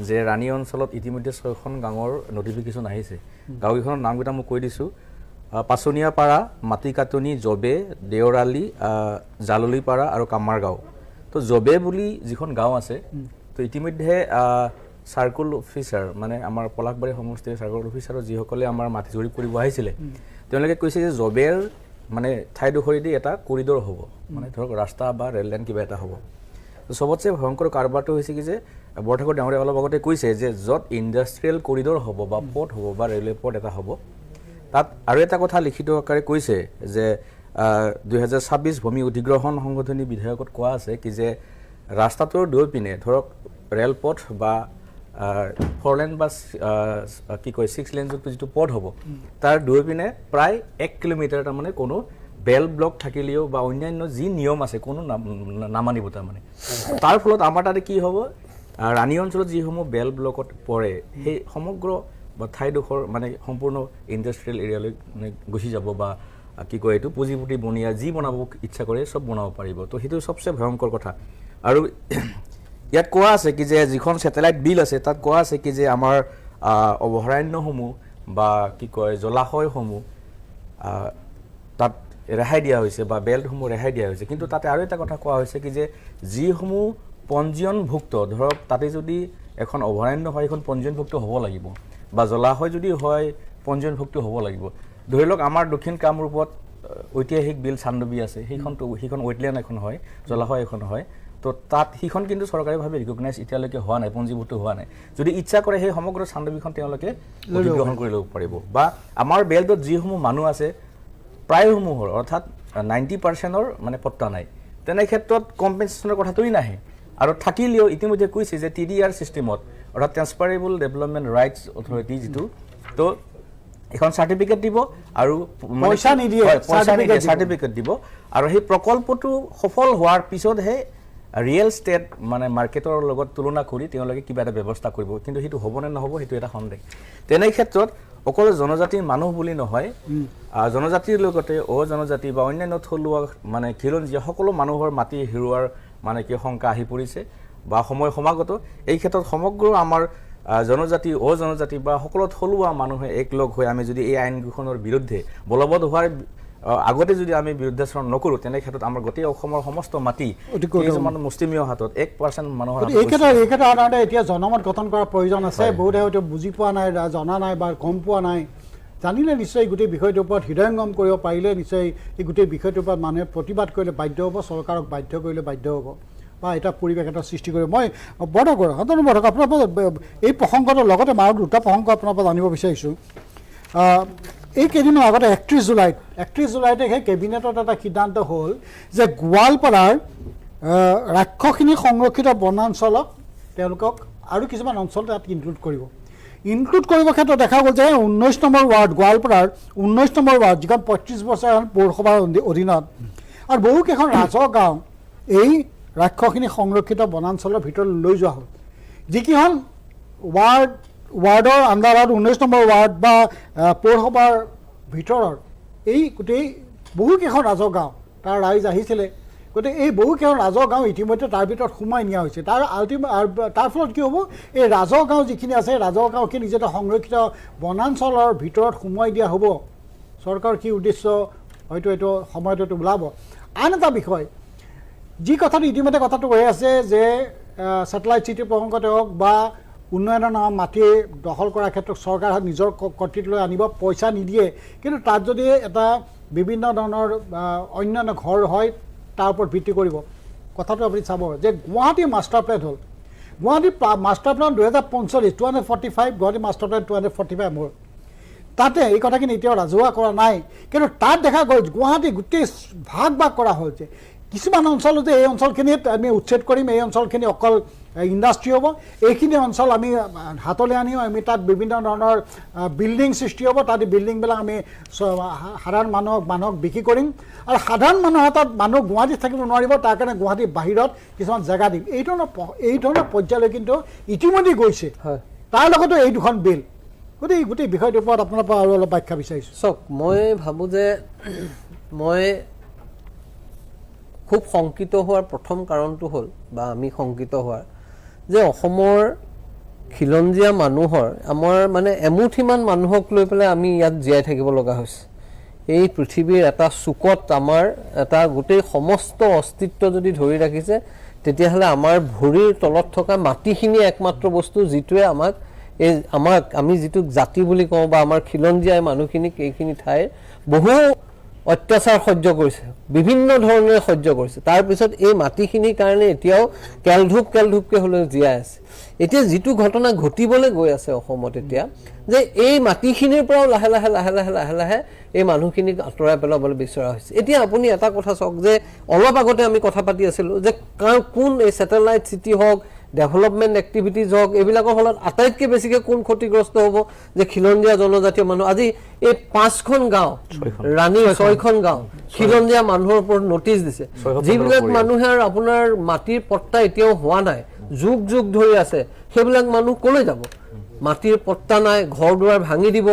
যে ৰাণী অঞ্চলত ইতিমধ্যে 6খন গাঁৱৰ নটিফিকেশ্যন আহিছে। গাঁওকেইখনৰ নামকেইটা মই কৈ দিছোঁ, পাচনীয়াপাৰা, মাটিকাটনি, জবে, দেওৰালি, জাললিপাৰা আৰু কামাৰগাঁও। তো জবে বুলি যিখন গাঁও আছে, তো ইতিমধ্যে চাৰ্কুল অফিচাৰ মানে আমাৰ পলাশবাৰী সমষ্টিৰ চাৰ্কুল অফিচাৰৰ যিসকলে আমাৰ মাটি জৰীপ কৰিব আহিছিলে, তেওঁলোকে কৈছে যে জবেৰ মানে ঠাইডোখৰেদি এটা কৰিডৰ হ'ব, মানে ধৰক ৰাস্তা বা ৰেল লাইন কিবা এটা হ'ব। তো চবতছে ভয়ংকৰ কাৰবাৰটো হৈছে কি যে বৰঠাকুৰ ডাঙৰীয়াই অলপ আগতে কৈছে যে য'ত ইণ্ডাষ্ট্ৰিয়েল কৰিডৰ হ'ব বা পথ হ'ব বা ৰেলৱে পথ এটা হ'ব, তাত আৰু এটা কথা লিখিত আকাৰে কৈছে যে 2026 ভূমি অধিগ্ৰহণ সংশোধনী বিধেয়কত কোৱা আছে কি যে ৰাস্তাটোৰ দুয়োপিনে ধৰক ৰেলপথ বা 4 লেন বা কি কয় 6 লেন যিটো পথ হ'ব তাৰ দুই পিনে প্ৰায় 1 কিলোমিটাৰ তাৰমানে কোনো বেল ব্লক থাকিলেও বা অন্যান্য যি নিয়ম আছে কোনো নামানিব তাৰমানে তাৰ ফলত আমাৰ তাতে কি হ'ব ৰাণী অঞ্চলত যিসমূহ বেল ব্লকত পৰে সেই সমগ্ৰ বা ঠাইডোখৰ মানে সম্পূৰ্ণ ইণ্ডাষ্ট্ৰিয়েল এৰিয়ালৈ মানে গুচি যাব বা কি কয় এইটো পুঁজিপুতি বনিয়া যি বনাব ইচ্ছা কৰে চব বনাব পাৰিব তো সেইটো সবচে ভয়ংকৰ কথা আৰু ইয়াত কোৱা আছে কি যে যিখন ছেটেলাইট বিল আছে তাত কোৱা আছে কি যে আমাৰ অভয়াৰণ্যসমূহ বা কি কয় জলাশয়সমূহ তাত ৰেহাই দিয়া হৈছে বা বেল্টসমূহ ৰেহাই দিয়া হৈছে কিন্তু তাতে আৰু এটা কথা কোৱা হৈছে কি যে যিসমূহ পঞ্জীয়নভুক্ত ধৰক তাতে যদি এখন অভয়াৰণ্য হয় এখন পঞ্জীয়নভুক্ত হ'ব লাগিব বা জলাশয় যদি হয় পঞ্জীয়নভুক্ত হ'ব লাগিব ধৰি লওক আমাৰ দক্ষিণ কামৰূপত ঐতিহাসিক বিল চান্দবী আছে সেইখন ৱেটলেণ্ড এখন হয় জলাশয় এখন হয় তো তাত সেইখন কিন্তু চৰকাৰীভাৱে ৰিকগনাইজ এতিয়ালৈকে হোৱা নাই পঞ্জীভুক্ত হোৱা নাই যদি ইচ্ছা কৰে সেই সমগ্ৰ চান্দবীখন তেওঁলোকে অধিগ্ৰহণ কৰি ল'ব পাৰিব বা আমাৰ বেল্টত যিসমূহ মানুহ আছে প্ৰায়সমূহৰ অৰ্থাৎ 90%ৰ মানে পট্টা নাই তেনে ক্ষেত্ৰত কম্পেনচেশ্যনৰ কথাটোই নাহে আৰু থাকিলেও ইতিমধ্যে কৈছে যে TDR চিষ্টেমত অৰ্থাৎ ট্ৰেন্সফাৰেবল ডেভেলপমেণ্ট ৰাইটছ অথৰিটি যিটো তো এখন চাৰ্টিফিকেট দিব আৰু পইচা নিদিয়ে চাৰ্টিফিকেট দিব আৰু সেই প্ৰকল্পটো সফল হোৱাৰ পিছতহে ৰিয়েল ষ্টেট মানে মাৰ্কেটৰ লগত তুলনা কৰি তেওঁলোকে কিবা এটা ব্যৱস্থা কৰিব কিন্তু সেইটো হ'ব নে নহ'ব সেইটো এটা সন্দেহ তেনে ক্ষেত্ৰত অকল জনজাতিৰ মানুহ বুলি নহয় জনজাতিৰ লগতে জনজাতি বা অন্যান্য থলুৱা মানে খিলঞ্জীয়া সকলো মানুহৰ মাটি হেৰুৱাৰ মানে কি শংকা আহি পৰিছে বা সময় সমাগত এই ক্ষেত্ৰত সমগ্ৰ আমাৰ জনজাতি জনজাতি বা সকলো থলুৱা মানুহে একলগ হৈ আমি যদি এই আইনকেইখনৰ বিৰুদ্ধে বলবৎ হোৱাৰ আগতে যদি আমি বিৰুদ্ধাচৰণ নকৰোঁ তেনে ক্ষেত্ৰত আমাৰ গোটেই অসমৰ সমস্ত মাটি কিছুমান মুষ্টিমীয় হাতত 1% মানুহৰ এই ক্ষেত্ৰত সাধাৰণতে এতিয়া জনমত গঠন কৰাৰ প্ৰয়োজন আছে বহুতে হয়তো বুজি পোৱা নাই জনা নাই বা গম পোৱা নাই জানিলে নিশ্চয় গোটেই বিষয়টোৰ ওপৰত হৃদয়ংগম কৰিব পাৰিলে নিশ্চয় এই গোটেই বিষয়টোৰ ওপৰত মানুহে প্ৰতিবাদ কৰিলে বাধ্য হ'ব চৰকাৰক বাধ্য কৰিলে বাধ্য হ'ব বা এটা পৰিৱেশ এটা সৃষ্টি কৰিব মই বৰদক আপোনাৰ এই প্ৰসংগটোৰ লগতে মই আৰু দুটা প্ৰসংগ আপোনাৰ পৰা জানিব বিচাৰিছোঁ এই কেইদিনৰ আগতে 31 জুলাইতে সেই কেবিনেটত এটা সিদ্ধান্ত হ'ল যে গোৱালপাৰাৰ ৰাক্ষসিনী সংৰক্ষিত বনাঞ্চলক তেওঁলোকক আৰু কিছুমান অঞ্চল তাত ইনক্লুড কৰিবৰ ক্ষেত্ৰত দেখা গ'ল যে 19 নম্বৰ ৱাৰ্ড গোৱালপাৰাৰ 19 নম্বৰ ৱাৰ্ড যিখন 35 বছৰ পৌৰসভাৰ অধীনত আৰু বহুকেইখন ৰাজহ গাঁও এই ৰাক্ষসিনী সংৰক্ষিত বনাঞ্চলৰ ভিতৰত লৈ যোৱা হ'ল যিকেইখন ৱাৰ্ডৰ আণ্ডাৰত 19 নম্বৰ ৱাৰ্ড বা পৌৰসভাৰ ভিতৰৰ এই গোটেই বহুকেইখন ৰাজহ গাঁও তাৰ ৰাইজ আহিছিলে গতিকে এই বহুকেইখন ৰাজহ গাঁও ইতিমধ্যে তাৰ ভিতৰত সোমাই নিয়া হৈছে তাৰ ফলত কি হ'ব এই ৰাজহ গাঁও যিখিনি আছে ৰাজহ গাঁওখিনি যেতিয়া সংৰক্ষিত বনাঞ্চলৰ ভিতৰত সোমোৱাই দিয়া হ'ব চৰকাৰৰ কি উদ্দেশ্য হয়তো এইটো সময়ত ওলাব আন এটা বিষয় যি কথাটো ইতিমধ্যে কথাটো হৈ আছে যে ছেটেলাইট চিটি প্ৰসংগতে হওক বা উন্নয়নৰ নামত মাটি দখল কৰাৰ ক্ষেত্ৰত চৰকাৰে নিজৰ কৰ্তৃত্বলৈ আনিব পইচা নিদিয়ে কিন্তু তাত যদি এটা বিভিন্ন ধৰণৰ অন্যান্য ঘৰ হয় তাৰ ওপৰত ভিত্তি কৰিব কথাটো আপুনি চাব যে গুৱাহাটী মাষ্টাৰ প্লেন হ'ল Guwahati master plan 2045 245 Guwahati master plan 245 হ'ল তাতে এই কথাখিনি এতিয়াও ৰাজহুৱা কৰা নাই কিন্তু তাত দেখা গ'ল গুৱাহাটী গোটেই ভাগ কৰা হৈছে কিছুমান অঞ্চল যে এই অঞ্চলখিনিত আমি উচ্ছেদ কৰিম এই অঞ্চলখিনি অকল ইণ্ডাষ্ট্ৰি হ'ব এইখিনি অঞ্চল আমি হাতলৈ আনিম আমি তাত বিভিন্ন ধৰণৰ বিল্ডিং সৃষ্টি হ'ব তাত বিল্ডিংবিলাক আমি সাধাৰণ মানুহক বিক্ৰী কৰিম আৰু সাধাৰণ মানুহৰ তাত মানুহ গুৱাহাটীত থাকিব নোৱাৰিব তাৰ কাৰণে গুৱাহাটীৰ বাহিৰত কিছুমান জেগা দিম এই ধৰণৰ পৰ্যায়লৈ কিন্তু ইতিমধ্যে গৈছে তাৰ লগতে এই দুখন বিল গোটেই বিষয়টোৰ ওপৰত আপোনাৰ পৰা আৰু অলপ ব্যাখ্যা বিচাৰিছোঁ চাওক মই ভাবোঁ যে মই খুব শংকিত হোৱাৰ প্ৰথম কাৰণটো হ'ল বা আমি শংকিত হোৱাৰ যে অসমৰ খিলঞ্জীয়া মানুহৰ আমাৰ মানে এমুঠিমান মানুহক লৈ পেলাই আমি ইয়াত জীয়াই থাকিব লগা হৈছে এই পৃথিৱীৰ এটা চুকত আমাৰ এটা গোটেই সমস্ত অস্তিত্ব যদি ধৰি ৰাখিছে তেতিয়াহ'লে আমাৰ ভৰিৰ তলত থকা মাটিখিনি একমাত্ৰ বস্তু যিটোৱে আমি যিটো জাতি বুলি কওঁ বা আমাৰ খিলঞ্জীয়া মানুহখিনিক এইখিনি ঠাইৰ বহু অত্যাচাৰ সহ্য কৰিছে বিভিন্ন ধৰণে সহ্য কৰিছে তাৰপিছত এই মাটিখিনিৰ কাৰণে এতিয়াও কেলধুপকৈ হ'লেও জীয়াই আছে এতিয়া যিটো ঘটনা ঘটিবলৈ গৈ আছে অসমত এতিয়া যে এই মাটিখিনিৰ পৰাও লাহে লাহে এই মানুহখিনিক আঁতৰাই পেলাবলৈ বিচৰা হৈছে এতিয়া আপুনি এটা কথা চাওক যে অলপ আগতে আমি কথা পাতি আছিলোঁ যে কোন এই ছেটেলাইট চিটি হওক ডেভেলপমেণ্ট এক্টিভিটিজ হওক এইবিলাকৰ ফলত আটাইতকৈ বেছিকৈ কোন ক্ষতিগ্ৰস্ত হ'ব যে খিলঞ্জীয়া জনজাতীয় মানুহ আজি এই 5খন গাঁও ৰাণী 6খন গাঁও খিলঞ্জীয়া মানুহৰ ওপৰত নটিচ দিছে যিবিলাক মানুহে আপোনাৰ মাটিৰ পট্টা এতিয়াও হোৱা নাই যুগ যুগ ধৰি আছে সেইবিলাক মানুহ ক'লৈ যাব মাটিৰ পট্টা নাই ঘৰ দুৱাৰ ভাঙি দিব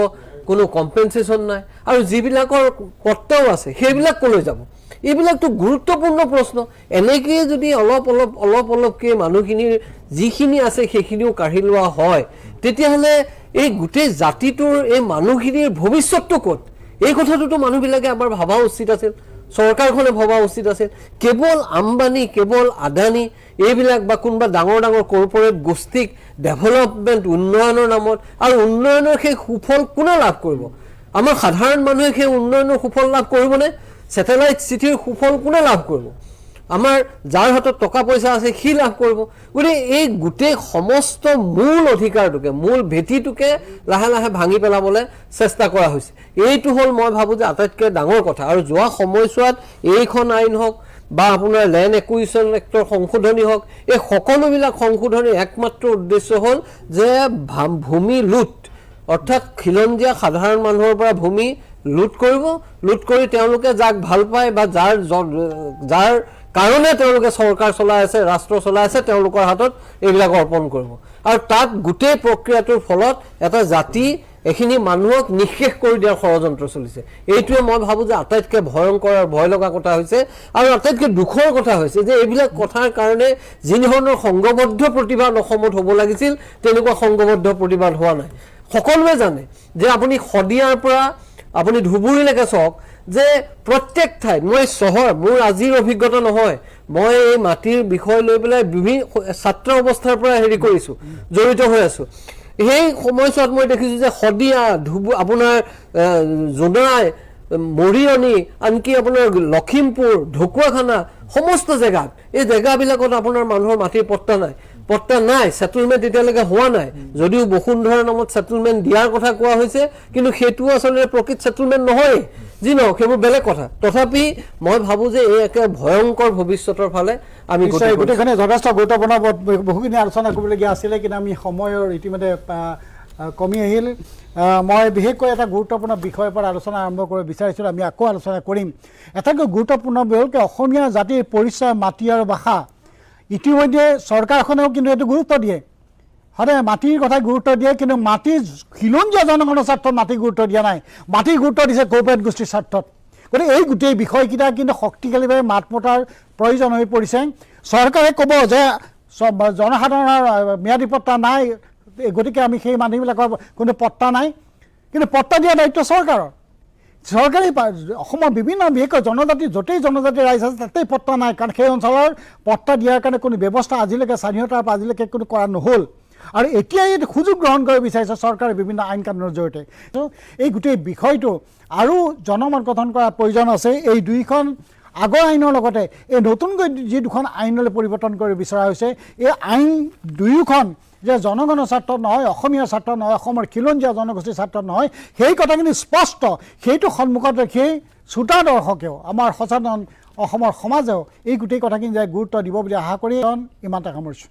কোনো কম্পেনচেশ্যন নাই আৰু যিবিলাকৰ পট্টাও আছে সেইবিলাক ক'লৈ যাব এইবিলাকতো গুৰুত্বপূৰ্ণ প্ৰশ্ন এনেকৈ যদি অলপকৈ মানুহখিনিৰ যিখিনি আছে সেইখিনিও কাঢ়ি লোৱা হয় তেতিয়াহ'লে এই গোটেই জাতিটোৰ এই মানুহখিনিৰ ভৱিষ্যতটো ক'ত এই কথাটোতো মানুহবিলাকে এবাৰ ভবা উচিত আছিল চৰকাৰখনে ভবা উচিত আছিল কেৱল আম্বানী কেৱল আদানী এইবিলাক বা কোনোবা ডাঙৰ ডাঙৰ কৰ্পৰেট গোষ্ঠীক ডেভেলপমেণ্ট উন্নয়নৰ নামত আৰু উন্নয়নৰ সেই সুফল কোনে লাভ কৰিব আমাৰ সাধাৰণ মানুহে সেই উন্নয়নৰ সুফল লাভ কৰিবনে ছেটেলাইট চিটিৰ সুফল কোনে লাভ কৰিব আমাৰ যাৰ হাতত টকা পইচা আছে সি লাভ কৰিব গতিকে এই গোটেই সমস্ত মূল অধিকাৰটোকে মূল ভেটিটোকে লাহে লাহে ভাঙি পেলাবলৈ চেষ্টা কৰা হৈছে এইটো হ'ল মই ভাবোঁ যে আটাইতকৈ ডাঙৰ কথা আৰু যোৱা সময়ছোৱাত এইখন আইন হওক বা আপোনাৰ লেণ্ড একুইজিশ্যন এক্টৰ সংশোধনী হওক এই সকলোবিলাক সংশোধনীৰ একমাত্ৰ উদ্দেশ্য হ'ল যে ভূমি লুট অৰ্থাৎ খিলঞ্জীয়া সাধাৰণ মানুহৰ পৰা ভূমি লুট কৰি তেওঁলোকে যাক ভাল পায় বা যাৰ কাৰণে তেওঁলোকে চৰকাৰ চলাই আছে ৰাষ্ট্ৰ চলাই আছে তেওঁলোকৰ হাতত এইবিলাক অৰ্পণ কৰিব আৰু তাত গোটেই প্ৰক্ৰিয়াটোৰ ফলত এটা জাতি এইখিনি মানুহক নিঃশেষ কৰি দিয়াৰ ষড়যন্ত্ৰ চলিছে এইটোৱে মই ভাবোঁ যে আটাইতকৈ ভয়ংকৰ আৰু ভয় লগা কথা হৈছে আৰু আটাইতকৈ দুখৰ কথা হৈছে যে এইবিলাক কথাৰ কাৰণে যি ধৰণৰ সংঘবদ্ধ প্ৰতিবাদ অসমত হ'ব লাগিছিল তেনেকুৱা সংঘবদ্ধ প্ৰতিবাদ হোৱা নাই সকলোৱে জানে যে আপুনি শদিয়াৰ পৰা আপুনি ধুবুৰীলৈকে চাওক যে প্ৰত্যেক ঠাইত মই চহৰ মোৰ আজিৰ অভিজ্ঞতা নহয় মই এই মাটিৰ বিষয় লৈ পেলাই বিভিন্ন ছাত্ৰ অৱস্থাৰ পৰা কৰিছোঁ জড়িত হৈ আছোঁ সেই সময়ছোৱাত মই দেখিছোঁ যে শদিয়া আপোনাৰ জোনাই মৰিয়নি আনকি আপোনাৰ লখিমপুৰ ঢকুৱাখানা সমস্ত জেগাত এই জেগাবিলাকত আপোনাৰ মানুহৰ মাটিৰ পট্টা নাই সেটেলমেণ্ট এতিয়ালৈকে হোৱা নাই যদিও বসুন্ধৰাৰ নামত সেটেলমেণ্ট দিয়াৰ কথা কোৱা হৈছে কিন্তু সেইটো আচলতে প্ৰকৃত সেটেলমেণ্ট নহয় যি নহওক সেইবোৰ বেলেগ কথা তথাপি মই ভাবোঁ যে এই একে ভয়ংকৰ ভৱিষ্যতৰ ফালে আমি গোটেইখিনি যথেষ্ট গুৰুত্বপূৰ্ণ বহুখিনি আলোচনা কৰিবলগীয়া আছিলে কিন্তু আমি সময়ৰ ইতিমধ্যে কমি আহিল মই বিশেষকৈ এটা গুৰুত্বপূৰ্ণ বিষয়ৰ পৰা আলোচনা আৰম্ভ কৰিব বিচাৰিছিলোঁ আমি আকৌ আলোচনা কৰিম এটাকৈ গুৰুত্বপূৰ্ণ হ'ল কি অসমীয়া জাতিৰ পৰিচয় মাটি আৰু ভাষা ইতিমধ্যে চৰকাৰখনেও কিন্তু এইটো গুৰুত্ব দিয়ে সদায় মাটিৰ কথা গুৰুত্ব দিয়ে কিন্তু মাটিৰ খিলঞ্জীয়া জনগণৰ স্বাৰ্থত মাটি গুৰুত্ব দিয়া নাই মাটি গুৰুত্ব দিছে কৰ্পৰেট গোষ্ঠীৰ স্বাৰ্থত গতিকে এই গোটেই বিষয়কেইটা কিন্তু শক্তিশালীভাৱে মাত মতাৰ প্ৰয়োজন হৈ পৰিছে চৰকাৰে ক'ব যে জনসাধাৰণৰ ম্যাদী পট্টা নাই গতিকে আমি সেই মানুহবিলাকৰ কোনো পট্টা নাই কিন্তু পট্টা দিয়া দায়িত্ব চৰকাৰী অসমৰ বিভিন্ন বিশেষকৈ জনজাতি য'তেই জনজাতি ৰাইজ আছে তাতেই পট্টা নাই কাৰণ সেই অঞ্চলৰ পট্টা দিয়াৰ কাৰণে কোনো ব্যৱস্থা আজিলৈকে স্বাধীনতাৰ পৰা আজিলৈকে কোনো কৰা নহ'ল আৰু এতিয়াই সুযোগ গ্ৰহণ কৰিব বিচাৰিছে চৰকাৰে বিভিন্ন আইন কানুনৰ জৰিয়তে এই গোটেই বিষয়টো আৰু জনমত গঠন কৰাৰ প্ৰয়োজন আছে এই দুইখন আগৰ আইনৰ লগতে এই নতুনকৈ যি দুখন আইনলৈ পৰিৱৰ্তন কৰিব বিচৰা হৈছে এই আইন দুয়োখন যে জনগণৰ স্বাৰ্থত নহয় অসমীয়াৰ স্বাৰ্থত নহয় অসমৰ খিলঞ্জীয়া জনগোষ্ঠীৰ স্বাৰ্থত নহয় সেই কথাখিনি স্পষ্ট সেইটো সন্মুখত ৰাখি শ্ৰোতা দৰ্শকেও আমাৰ সচেতন অসমৰ সমাজেও এই গোটেই কথাখিনি যে গুৰুত্ব দিব বুলি আশা কৰি ইমানতে সামৰিছোঁ।